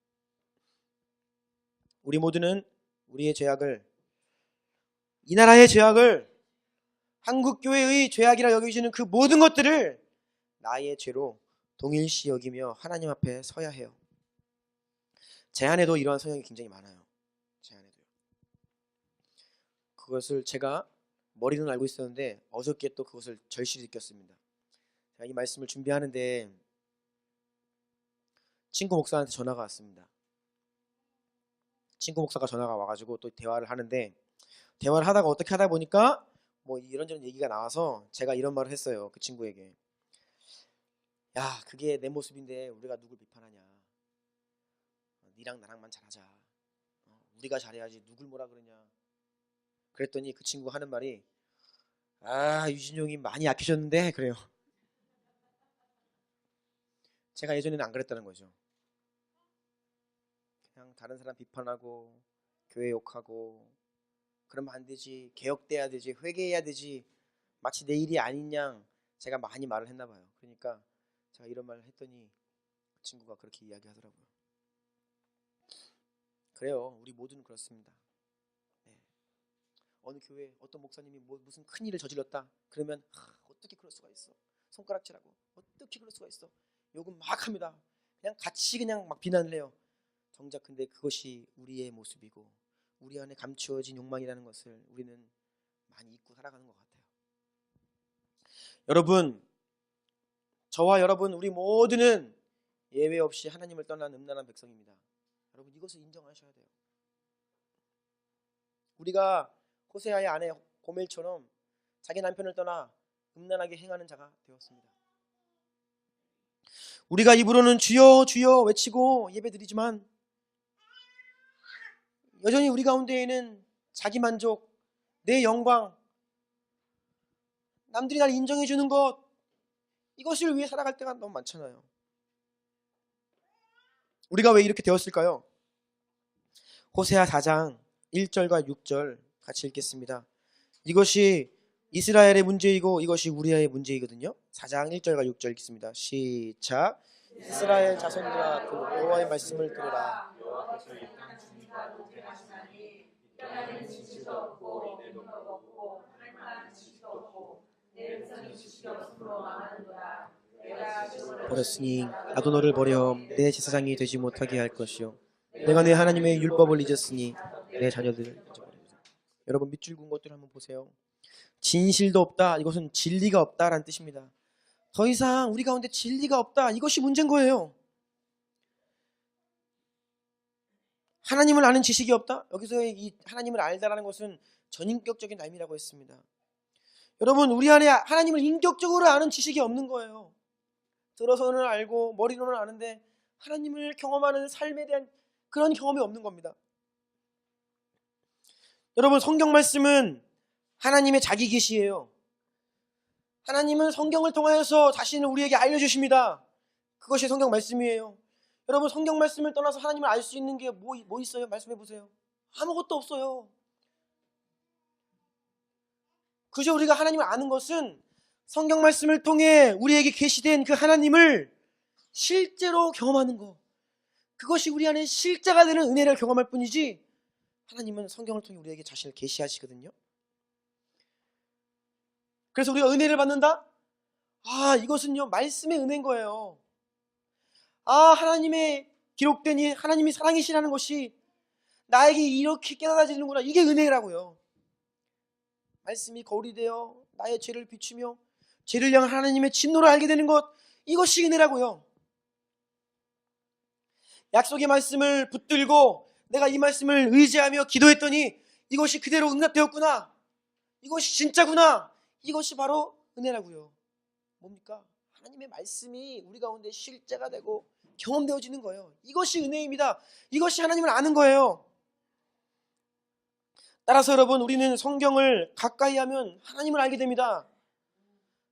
우리 모두는 우리의 죄악을, 이 나라의 죄악을, 한국교회의 죄악이라 여기시는 그 모든 것들을 나의 죄로 동일시 여기며 하나님 앞에 서야 해요. 제 안에도 이러한 성향이 굉장히 많아요. 제 안에도요. 그것을 제가 머리는 알고 있었는데 어저께 또 그것을 절실히 느꼈습니다. 제가 이 말씀을 준비하는데 친구 목사한테 전화가 왔습니다. 친구 목사가 전화가 와가지고 또 대화를 하는데, 대화를 하다가 어떻게 하다 보니까 뭐 이런저런 얘기가 나와서 제가 이런 말을 했어요. 그 친구에게. 야, 그게 내 모습인데 우리가 누굴 비판하냐. 니랑 나랑만 잘하자. 우리가 잘해야지 누굴 뭐라 그러냐. 그랬더니 그 친구가 하는 말이, 아, 유진용이 많이 약해졌는데 그래요. 제가 예전에는 안 그랬다는 거죠. 그냥 다른 사람 비판하고 교회 욕하고 그러면 안 되지, 개혁돼야 되지, 회개해야 되지, 마치 내 일이 아닌 양 제가 많이 말을 했나 봐요. 그러니까 제가 이런 말을 했더니 그 친구가 그렇게 이야기하더라고요. 그래요, 우리 모두는 그렇습니다. 네. 어느 교회 어떤 목사님이 무슨 큰 일을 저질렀다 그러면 어떻게 그럴 수가 있어, 손가락질하고 어떻게 그럴 수가 있어, 욕은 막 합니다. 그냥 같이 그냥 막 비난을 해요. 정작 근데 그것이 우리의 모습이고 우리 안에 감추어진 욕망이라는 것을 우리는 많이 잊고 살아가는 것 같아요. 여러분, 저와 여러분 우리 모두는 예외 없이 하나님을 떠난 음란한 백성입니다. 여러분, 이것을 인정하셔야 돼요. 우리가 호세아의 아내 고멜처럼 자기 남편을 떠나 음란하게 행하는 자가 되었습니다. 우리가 입으로는 주여 주여 외치고 예배드리지만 여전히 우리 가운데에는 자기 만족, 내 영광, 남들이 날 인정해 주는 것, 이것을 위해 살아갈 때가 너무 많잖아요. 우리가 왜 이렇게 되었을까요? 호세아 4장 1절과 6절 같이 읽겠습니다. 이것이 이스라엘의 문제이고 이것이 우리의 문제이거든요. 4장 1절과 6절 읽습니다. 시작. 이스라엘 자손들아, 그 여호와의 말씀을 들으라. 버렸으니 나도 너를 버려 내 제사장이 되지 못하게 할 것이요, 내가 내 하나님의 율법을 잊었으니 내 자녀들을 잊어버리리라. 여러분, 밑줄 긋은 것들 한번 보세요. 진실도 없다, 이것은 진리가 없다라는 뜻입니다. 더 이상 우리 가운데 진리가 없다, 이것이 문제인 거예요. 하나님을 아는 지식이 없다, 여기서의 이 하나님을 알다라는 것은 전인격적인 의미라고 했습니다. 여러분, 우리 안에 하나님을 인격적으로 아는 지식이 없는 거예요. 들어서는 알고 머리로는 아는데 하나님을 경험하는 삶에 대한 그런 경험이 없는 겁니다. 여러분, 성경 말씀은 하나님의 자기 계시예요. 하나님은 성경을 통하여서 자신을 우리에게 알려주십니다. 그것이 성경 말씀이에요. 여러분, 성경 말씀을 떠나서 하나님을 알 수 있는 게 뭐 있어요? 말씀해 보세요. 아무것도 없어요. 그저 우리가 하나님을 아는 것은 성경 말씀을 통해 우리에게 계시된 그 하나님을 실제로 경험하는 것, 그것이 우리 안에 실제가 되는 은혜를 경험할 뿐이지, 하나님은 성경을 통해 우리에게 자신을 계시하시거든요. 그래서 우리가 은혜를 받는다? 이것은요 말씀의 은혜인 거예요. 하나님의 기록된 이 하나님이 사랑이시라는 것이 나에게 이렇게 깨달아지는구나, 이게 은혜라고요. 말씀이 거울이 되어 나의 죄를 비추며 죄를 향한 하나님의 진노를 알게 되는 것, 이것이 은혜라고요. 약속의 말씀을 붙들고 내가 이 말씀을 의지하며 기도했더니 이것이 그대로 응답되었구나, 이것이 진짜구나, 이것이 바로 은혜라고요. 뭡니까? 하나님의 말씀이 우리 가운데 실제가 되고 경험되어지는 거예요. 이것이 은혜입니다. 이것이 하나님을 아는 거예요. 따라서 여러분, 우리는 성경을 가까이 하면 하나님을 알게 됩니다.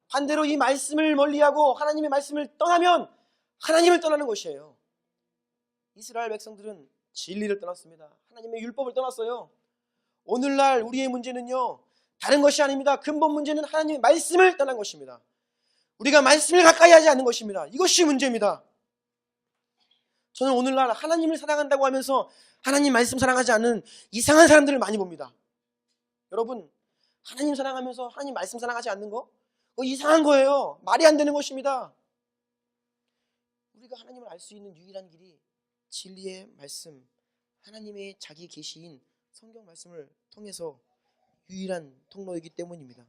반대로 이 말씀을 멀리하고 하나님의 말씀을 떠나면 하나님을 떠나는 것이에요. 이스라엘 백성들은 진리를 떠났습니다. 하나님의 율법을 떠났어요. 오늘날 우리의 문제는요 다른 것이 아닙니다. 근본 문제는 하나님의 말씀을 떠난 것입니다. 우리가 말씀을 가까이 하지 않는 것입니다. 이것이 문제입니다. 저는 오늘날 하나님을 사랑한다고 하면서 하나님 말씀 사랑하지 않는 이상한 사람들을 많이 봅니다. 여러분, 하나님 사랑하면서 하나님 말씀 사랑하지 않는 거? 그거 이상한 거예요. 말이 안 되는 것입니다. 우리가 하나님을 알 수 있는 유일한 길이 진리의 말씀, 하나님의 자기 계시인 성경 말씀을 통해서 유일한 통로이기 때문입니다.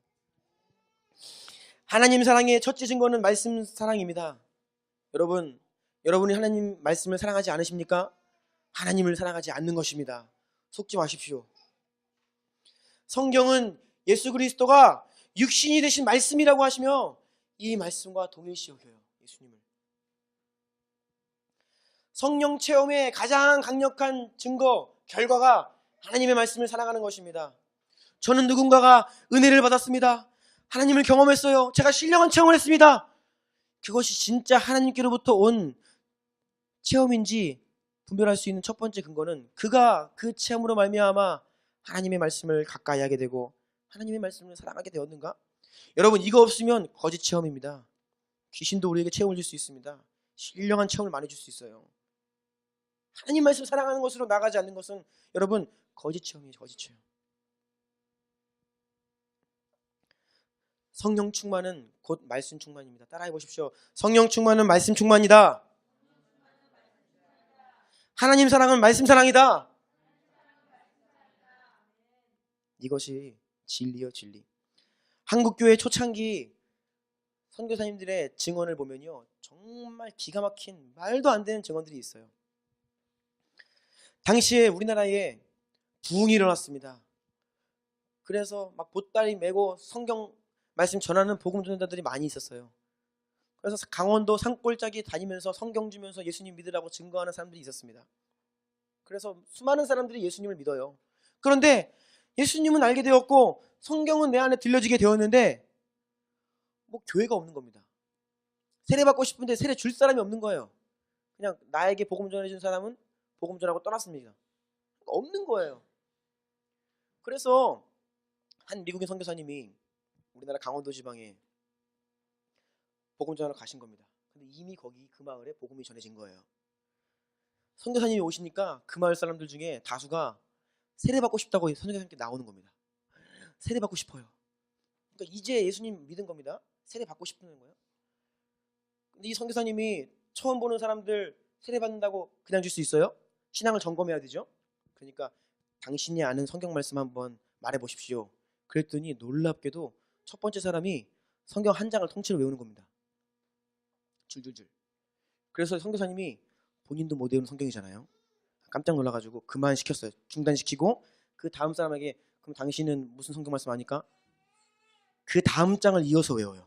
하나님 사랑의 첫째 증거는 말씀 사랑입니다. 여러분이 하나님 말씀을 사랑하지 않으십니까? 하나님을 사랑하지 않는 것입니다. 속지 마십시오. 성경은 예수 그리스도가 육신이 되신 말씀이라고 하시며 이 말씀과 동일시 여겨요. 예수님을. 성령 체험의 가장 강력한 증거, 결과가 하나님의 말씀을 사랑하는 것입니다. 저는 누군가가 은혜를 받았습니다. 하나님을 경험했어요. 제가 신령한 체험을 했습니다. 그것이 진짜 하나님께로부터 온 체험인지 분별할 수 있는 첫 번째 근거는 그가 그 체험으로 말미암아 하나님의 말씀을 가까이 하게 되고 하나님의 말씀을 사랑하게 되었는가? 여러분, 이거 없으면 거짓 체험입니다. 귀신도 우리에게 체험을 줄 수 있습니다. 신령한 체험을 많이 줄 수 있어요. 하나님 말씀을 사랑하는 것으로 나가지 않는 것은 여러분 거짓 체험이에요. 거짓 체험. 성령 충만은 곧 말씀 충만입니다. 따라해 보십시오. 성령 충만은 말씀 충만이다. 하나님 사랑은 말씀 사랑이다. 이것이 진리요, 진리. 한국교회 초창기 선교사님들의 증언을 보면요, 정말 기가 막힌 말도 안 되는 증언들이 있어요. 당시에 우리나라에 부흥이 일어났습니다. 그래서 막 보따리 메고 성경 말씀 전하는 복음 전도자들이 많이 있었어요. 그래서 강원도 산골짜기 다니면서 성경 주면서 예수님 믿으라고 증거하는 사람들이 있었습니다. 그래서 수많은 사람들이 예수님을 믿어요. 그런데 예수님은 알게 되었고 성경은 내 안에 들려지게 되었는데 뭐 교회가 없는 겁니다. 세례 받고 싶은데 세례 줄 사람이 없는 거예요. 그냥 나에게 복음 전해준 사람은 복음 전하고 떠났습니다. 없는 거예요. 그래서 한 미국인 선교사님이 우리나라 강원도 지방에 복음 전하러 가신 겁니다. 근데 이미 거기 그 마을에 복음이 전해진 거예요. 선교사님이 오시니까 그 마을 사람들 중에 다수가 세례 받고 싶다고 선교사님께 나오는 겁니다. 세례 받고 싶어요. 그러니까 이제 예수님 믿은 겁니다. 세례 받고 싶은 거예요. 근데 이 선교사님이 처음 보는 사람들 세례 받는다고 그냥 줄 수 있어요? 신앙을 점검해야 되죠. 그러니까 당신이 아는 성경 말씀 한번 말해 보십시오. 그랬더니 놀랍게도 첫 번째 사람이 성경 한 장을 통째로 외우는 겁니다. 줄줄줄. 그래서 선교사님이 본인도 못 외우는 성경이잖아요. 깜짝 놀라가지고 그만 시켰어요. 중단시키고 그 다음 사람에게 그럼 당신은 무슨 성경 말씀 아니까? 그 다음 장을 이어서 외워요.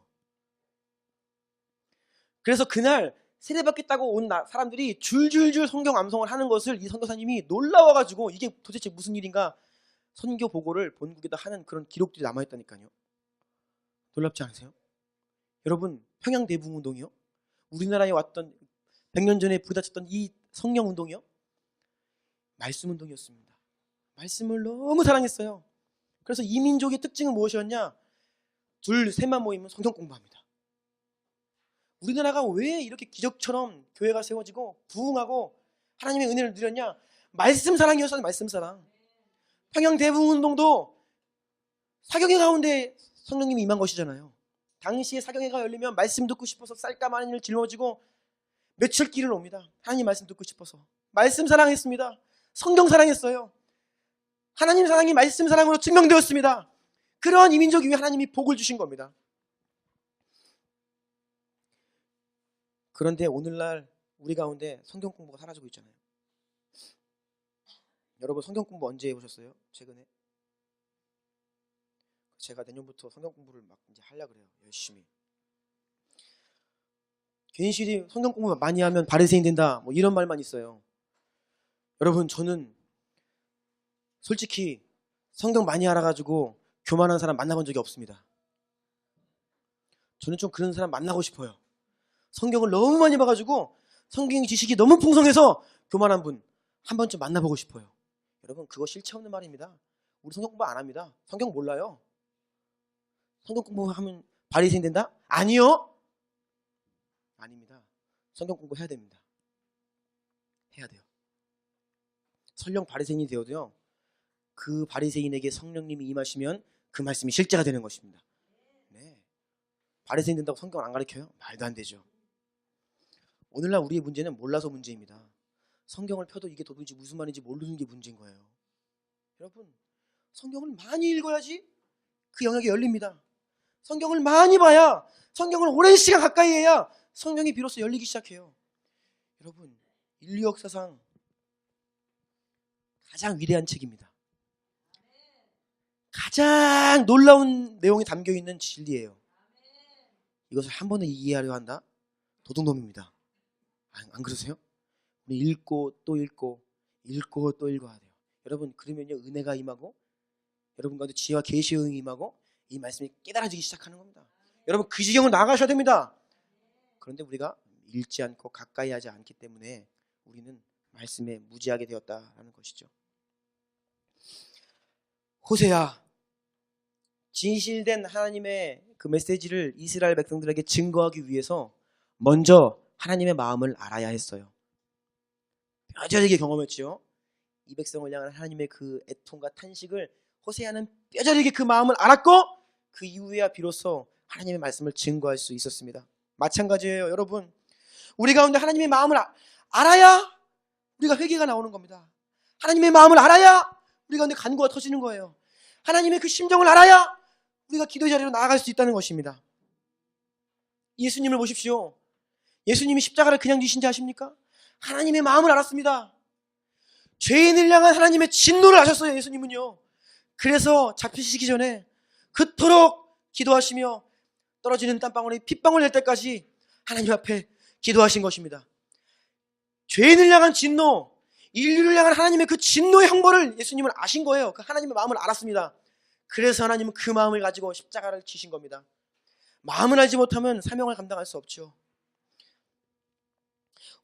그래서 그날 세례받겠다고 온 사람들이 줄줄줄 성경 암송을 하는 것을 이 선교사님이 놀라워가지고 이게 도대체 무슨 일인가 선교 보고를 본국에다 하는 그런 기록들이 남아있다니까요. 놀랍지 않으세요? 여러분, 평양대붕운동이요? 우리나라에 왔던 100년 전에 부딪혔던 이 성령운동이요? 말씀운동이었습니다. 말씀을 너무 사랑했어요. 그래서 이 민족의 특징은 무엇이었냐? 둘, 셋만 모이면 성경 공부합니다. 우리나라가 왜 이렇게 기적처럼 교회가 세워지고 부흥하고 하나님의 은혜를 누렸냐? 말씀 사랑이었어요. 말씀 사랑. 평양대붕운동도 사경회 가운데 성령님이 임한 것이잖아요. 당시에 사경회가 열리면 말씀 듣고 싶어서 쌀감 하나님을 짊어지고 며칠 길을 옵니다. 하나님 말씀 듣고 싶어서. 말씀 사랑했습니다. 성경 사랑했어요. 하나님 사랑이 말씀 사랑으로 증명되었습니다. 그러한 이민족 위에 하나님이 복을 주신 겁니다. 그런데 오늘날 우리 가운데 성경 공부가 사라지고 있잖아요. 여러분 성경 공부 언제 해보셨어요? 최근에? 제가 내년부터 성경 공부를 막 이제 하려고 그래요. 열심히. 괜시리 성경 공부 많이 하면 바리새인 된다. 뭐 이런 말만 있어요. 여러분 저는 솔직히 성경 많이 알아가지고 교만한 사람 만나본 적이 없습니다. 저는 좀 그런 사람 만나고 싶어요. 성경을 너무 많이 봐가지고 성경 지식이 너무 풍성해서 교만한 분 한 번쯤 만나보고 싶어요. 여러분 그거 실체 없는 말입니다. 우리 성경 공부 안 합니다. 성경 몰라요. 성경 공부하면 바리새인 된다? 아니요. 아닙니다. 성경 공부해야 됩니다. 해야 돼요. 설령 바리새인이 되어도요. 그 바리새인에게 성령님이 임하시면 그 말씀이 실제가 되는 것입니다. 네. 바리새인 된다고 성경을 안 가르쳐요? 말도 안 되죠. 오늘날 우리의 문제는 몰라서 문제입니다. 성경을 펴도 이게 도대체 무슨 말인지 모르는 게 문제인 거예요. 여러분, 성경을 많이 읽어야지 그 영역이 열립니다. 성경을 많이 봐야, 성경을 오랜 시간 가까이 해야 성경이 비로소 열리기 시작해요. 여러분, 인류 역사상 가장 위대한 책입니다. 가장 놀라운 내용이 담겨있는 진리예요. 이것을 한 번에 이해하려 한다? 도둑놈입니다. 안 그러세요? 우리 읽고 또 읽고 읽고 또 읽어야 돼요. 여러분, 그러면요 은혜가 임하고 여러분 가운데 지혜와 계시의 응이 임하고 이 말씀이 깨달아지기 시작하는 겁니다. 여러분, 그 지경으로 나가셔야 됩니다. 그런데 우리가 읽지 않고 가까이 하지 않기 때문에 우리는 말씀에 무지하게 되었다라는 것이죠. 호세아, 진실된 하나님의 그 메시지를 이스라엘 백성들에게 증거하기 위해서 먼저 하나님의 마음을 알아야 했어요. 뼈저리게 경험했죠. 이 백성을 향한 하나님의 그 애통과 탄식을 호세아는 뼈저리게 그 마음을 알았고, 그 이후에야 비로소 하나님의 말씀을 증거할 수 있었습니다. 마찬가지예요. 여러분, 우리 가운데 하나님의 마음을 알아야 우리가 회개가 나오는 겁니다. 하나님의 마음을 알아야 우리 가운데 간구가 터지는 거예요. 하나님의 그 심정을 알아야 우리가 기도 자리로 나아갈 수 있다는 것입니다. 예수님을 보십시오. 예수님이 십자가를 그냥 지신지 아십니까? 하나님의 마음을 알았습니다. 죄인을 향한 하나님의 진노를 아셨어요. 예수님은요. 그래서 잡히시기 전에 그토록 기도하시며 떨어지는 땀방울이 핏방울 낼 때까지 하나님 앞에 기도하신 것입니다. 죄인을 향한 진노, 인류를 향한 하나님의 그 진노의 형벌을 예수님은 아신 거예요. 그 하나님의 마음을 알았습니다. 그래서 하나님은 그 마음을 가지고 십자가를 지신 겁니다. 마음을 알지 못하면 사명을 감당할 수 없죠.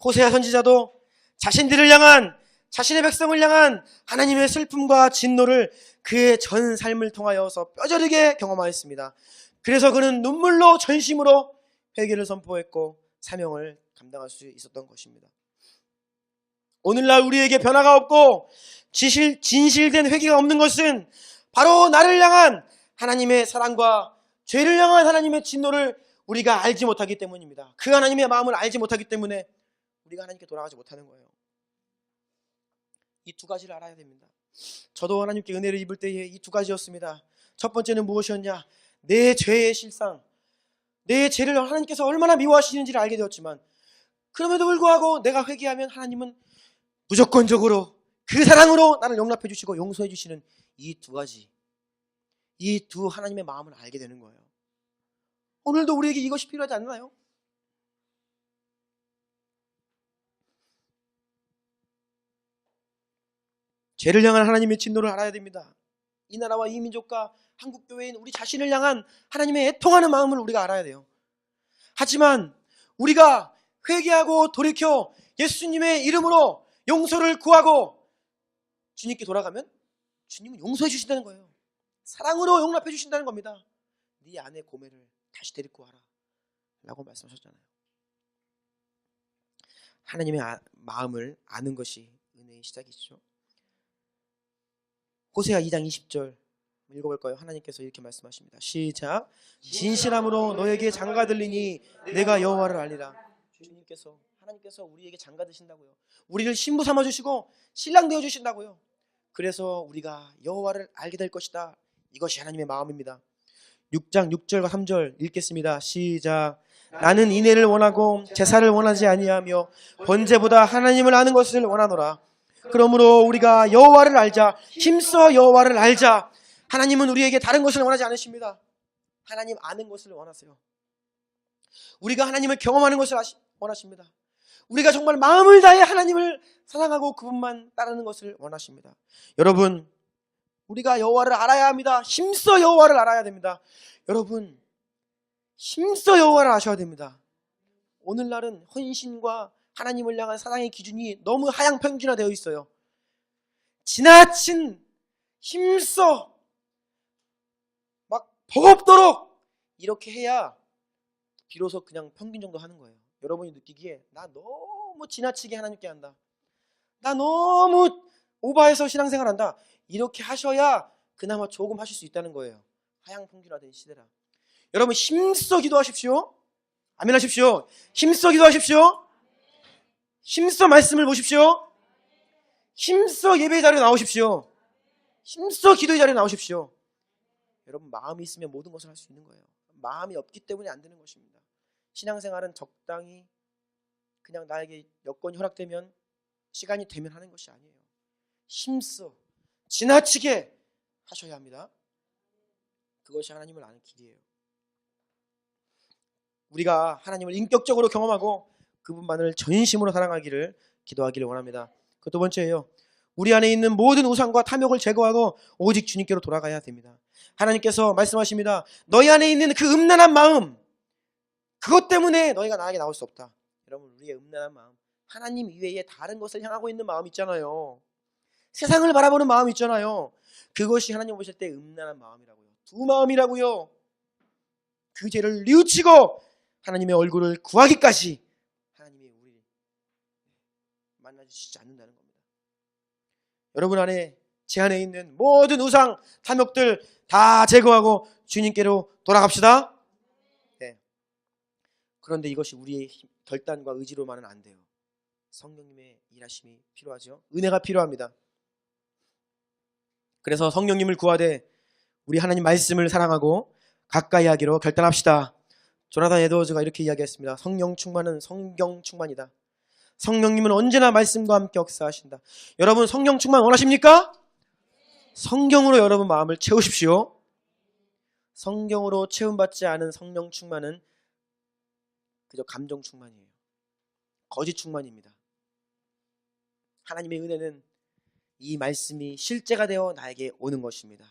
호세아 선지자도 자신들을 향한, 자신의 백성을 향한 하나님의 슬픔과 진노를 그의 전 삶을 통하여서 뼈저리게 경험하였습니다. 그래서 그는 눈물로 전심으로 회개를 선포했고 사명을 감당할 수 있었던 것입니다. 오늘날 우리에게 변화가 없고 진실된 회개가 없는 것은 바로 나를 향한 하나님의 사랑과 죄를 향한 하나님의 진노를 우리가 알지 못하기 때문입니다. 그 하나님의 마음을 알지 못하기 때문에 우리가 하나님께 돌아가지 못하는 거예요. 이 두 가지를 알아야 됩니다. 저도 하나님께 은혜를 입을 때에 이 두 가지였습니다. 첫 번째는 무엇이었냐? 내 죄의 실상, 내 죄를 하나님께서 얼마나 미워하시는지를 알게 되었지만, 그럼에도 불구하고 내가 회개하면 하나님은 무조건적으로 그 사랑으로 나를 용납해 주시고 용서해 주시는 이 두 가지, 이 두 하나님의 마음을 알게 되는 거예요. 오늘도 우리에게 이것이 필요하지 않나요? 죄를 향한 하나님의 진노를 알아야 됩니다. 이 나라와 이 민족과 한국교회인 우리 자신을 향한 하나님의 애통하는 마음을 우리가 알아야 돼요. 하지만 우리가 회개하고 돌이켜 예수님의 이름으로 용서를 구하고 주님께 돌아가면 주님은 용서해 주신다는 거예요. 사랑으로 용납해 주신다는 겁니다. 네 아내 고매를 다시 데리고 와라 라고 말씀하셨잖아요. 하나님의 마음을 아는 것이 은혜의 시작이죠. 호세아 2장 20절 읽어볼까요? 하나님께서 이렇게 말씀하십니다. 시작. 진실함으로 너에게 장가 들리니 내가 여호와를 알리라. 주님께서, 하나님께서 우리에게 장가 드신다고요. 우리를 신부 삼아주시고 신랑 되어주신다고요. 그래서 우리가 여호와를 알게 될 것이다. 이것이 하나님의 마음입니다. 6장 6절과 3절 읽겠습니다. 시작. 나는 인애를 원하고 제사를 원하지 아니하며 번제보다 하나님을 아는 것을 원하노라. 그러므로 우리가 여호와를 알자. 힘써 여호와를 알자. 하나님은 우리에게 다른 것을 원하지 않으십니다. 하나님 아는 것을 원하세요. 우리가 하나님을 경험하는 것을 원하십니다. 우리가 정말 마음을 다해 하나님을 사랑하고 그분만 따르는 것을 원하십니다. 여러분, 우리가 여호와를 알아야 합니다. 힘써 여호와를 알아야 됩니다. 여러분, 힘써 여호와를 아셔야 됩니다. 오늘날은 헌신과 하나님을 향한 사랑의 기준이 너무 하향 평준화되어 있어요. 지나친 힘써 막 버겁도록 이렇게 해야 비로소 그냥 평균 정도 하는 거예요. 여러분이 느끼기에 나 너무 지나치게 하나님께 한다, 나 너무 오버해서 신앙생활한다, 이렇게 하셔야 그나마 조금 하실 수 있다는 거예요. 하향 평준화된 시대라. 여러분, 힘써 기도하십시오. 아멘 하십시오. 힘써 기도하십시오. 힘써 말씀을 보십시오. 힘써 예배 자리에 나오십시오. 힘써 기도의 자리에 나오십시오. 여러분, 마음이 있으면 모든 것을 할 수 있는 거예요. 마음이 없기 때문에 안 되는 것입니다. 신앙생활은 적당히 그냥 나에게 여건이 허락되면, 시간이 되면 하는 것이 아니에요. 힘써 지나치게 하셔야 합니다. 그것이 하나님을 아는 길이에요. 우리가 하나님을 인격적으로 경험하고 그분만을 전심으로 사랑하기를 기도하기를 원합니다. 그 두 번째예요. 우리 안에 있는 모든 우상과 탐욕을 제거하고 오직 주님께로 돌아가야 됩니다. 하나님께서 말씀하십니다. 너희 안에 있는 그 음란한 마음, 그것 때문에 너희가 나에게 나올 수 없다. 여러분, 우리의 음란한 마음, 하나님 이외에 다른 것을 향하고 있는 마음 있잖아요. 세상을 바라보는 마음 있잖아요. 그것이 하나님 보실 때 음란한 마음이라고요. 두 마음이라고요. 그 죄를 뉘우치고 하나님의 얼굴을 구하기까지 하나님이 우리를 만나주시지 않는다는 겁니다. 여러분 안에, 제 안에 있는 모든 우상, 탐욕들 다 제거하고 주님께로 돌아갑시다. 네. 그런데 이것이 우리의 결단과 의지로만은 안 돼요. 성령님의 일하심이 필요하죠. 은혜가 필요합니다. 그래서 성령님을 구하되 우리 하나님 말씀을 사랑하고 가까이 하기로 결단합시다. 조나단 에드워즈가 이렇게 이야기했습니다. 성령 충만은 성경 충만이다. 성령님은 언제나 말씀과 함께 역사하신다. 여러분, 성령 충만 원하십니까? 성경으로 여러분 마음을 채우십시오. 성경으로 채움받지 않은 성령 충만은 그저 감정 충만이에요. 거짓 충만입니다. 하나님의 은혜는 이 말씀이 실제가 되어 나에게 오는 것입니다.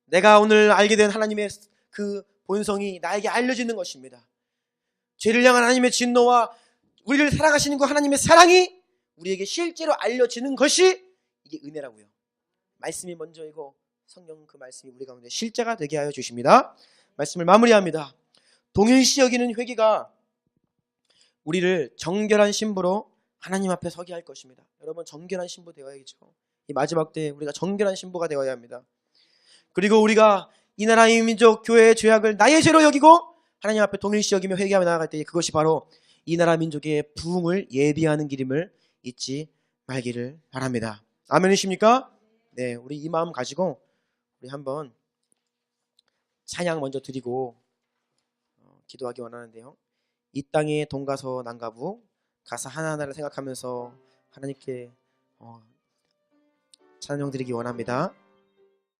내가 오늘 알게 된 하나님의 그 본성이 나에게 알려지는 것입니다. 죄를 향한 하나님의 진노와 우리를 사랑하시는 그 하나님의 사랑이 우리에게 실제로 알려지는 것이 이게 은혜라고요. 말씀이 먼저이고 성령 그 말씀이 우리 가운데 실제가 되게 하여 주십니다. 말씀을 마무리합니다. 동일시 여기는 회개가 우리를 정결한 신부로 하나님 앞에 서게 할 것입니다. 여러분, 정결한 신부 되어야겠죠. 이 마지막 때에 우리가 정결한 신부가 되어야 합니다. 그리고 우리가 이 나라의 민족 교회의 죄악을 나의 죄로 여기고 하나님 앞에 동일시 여기며 회개하며 나아갈 때 그것이 바로 이 나라 민족의 부흥을 예비하는 길임을 잊지 말기를 바랍니다. 아멘이십니까? 네, 우리 이 마음 가지고 우리 한번 찬양 먼저 드리고 기도하기 원하는데요. 이 땅의 동가서 난가부 가사 하나하나를 생각하면서 하나님께 찬양 드리기 원합니다.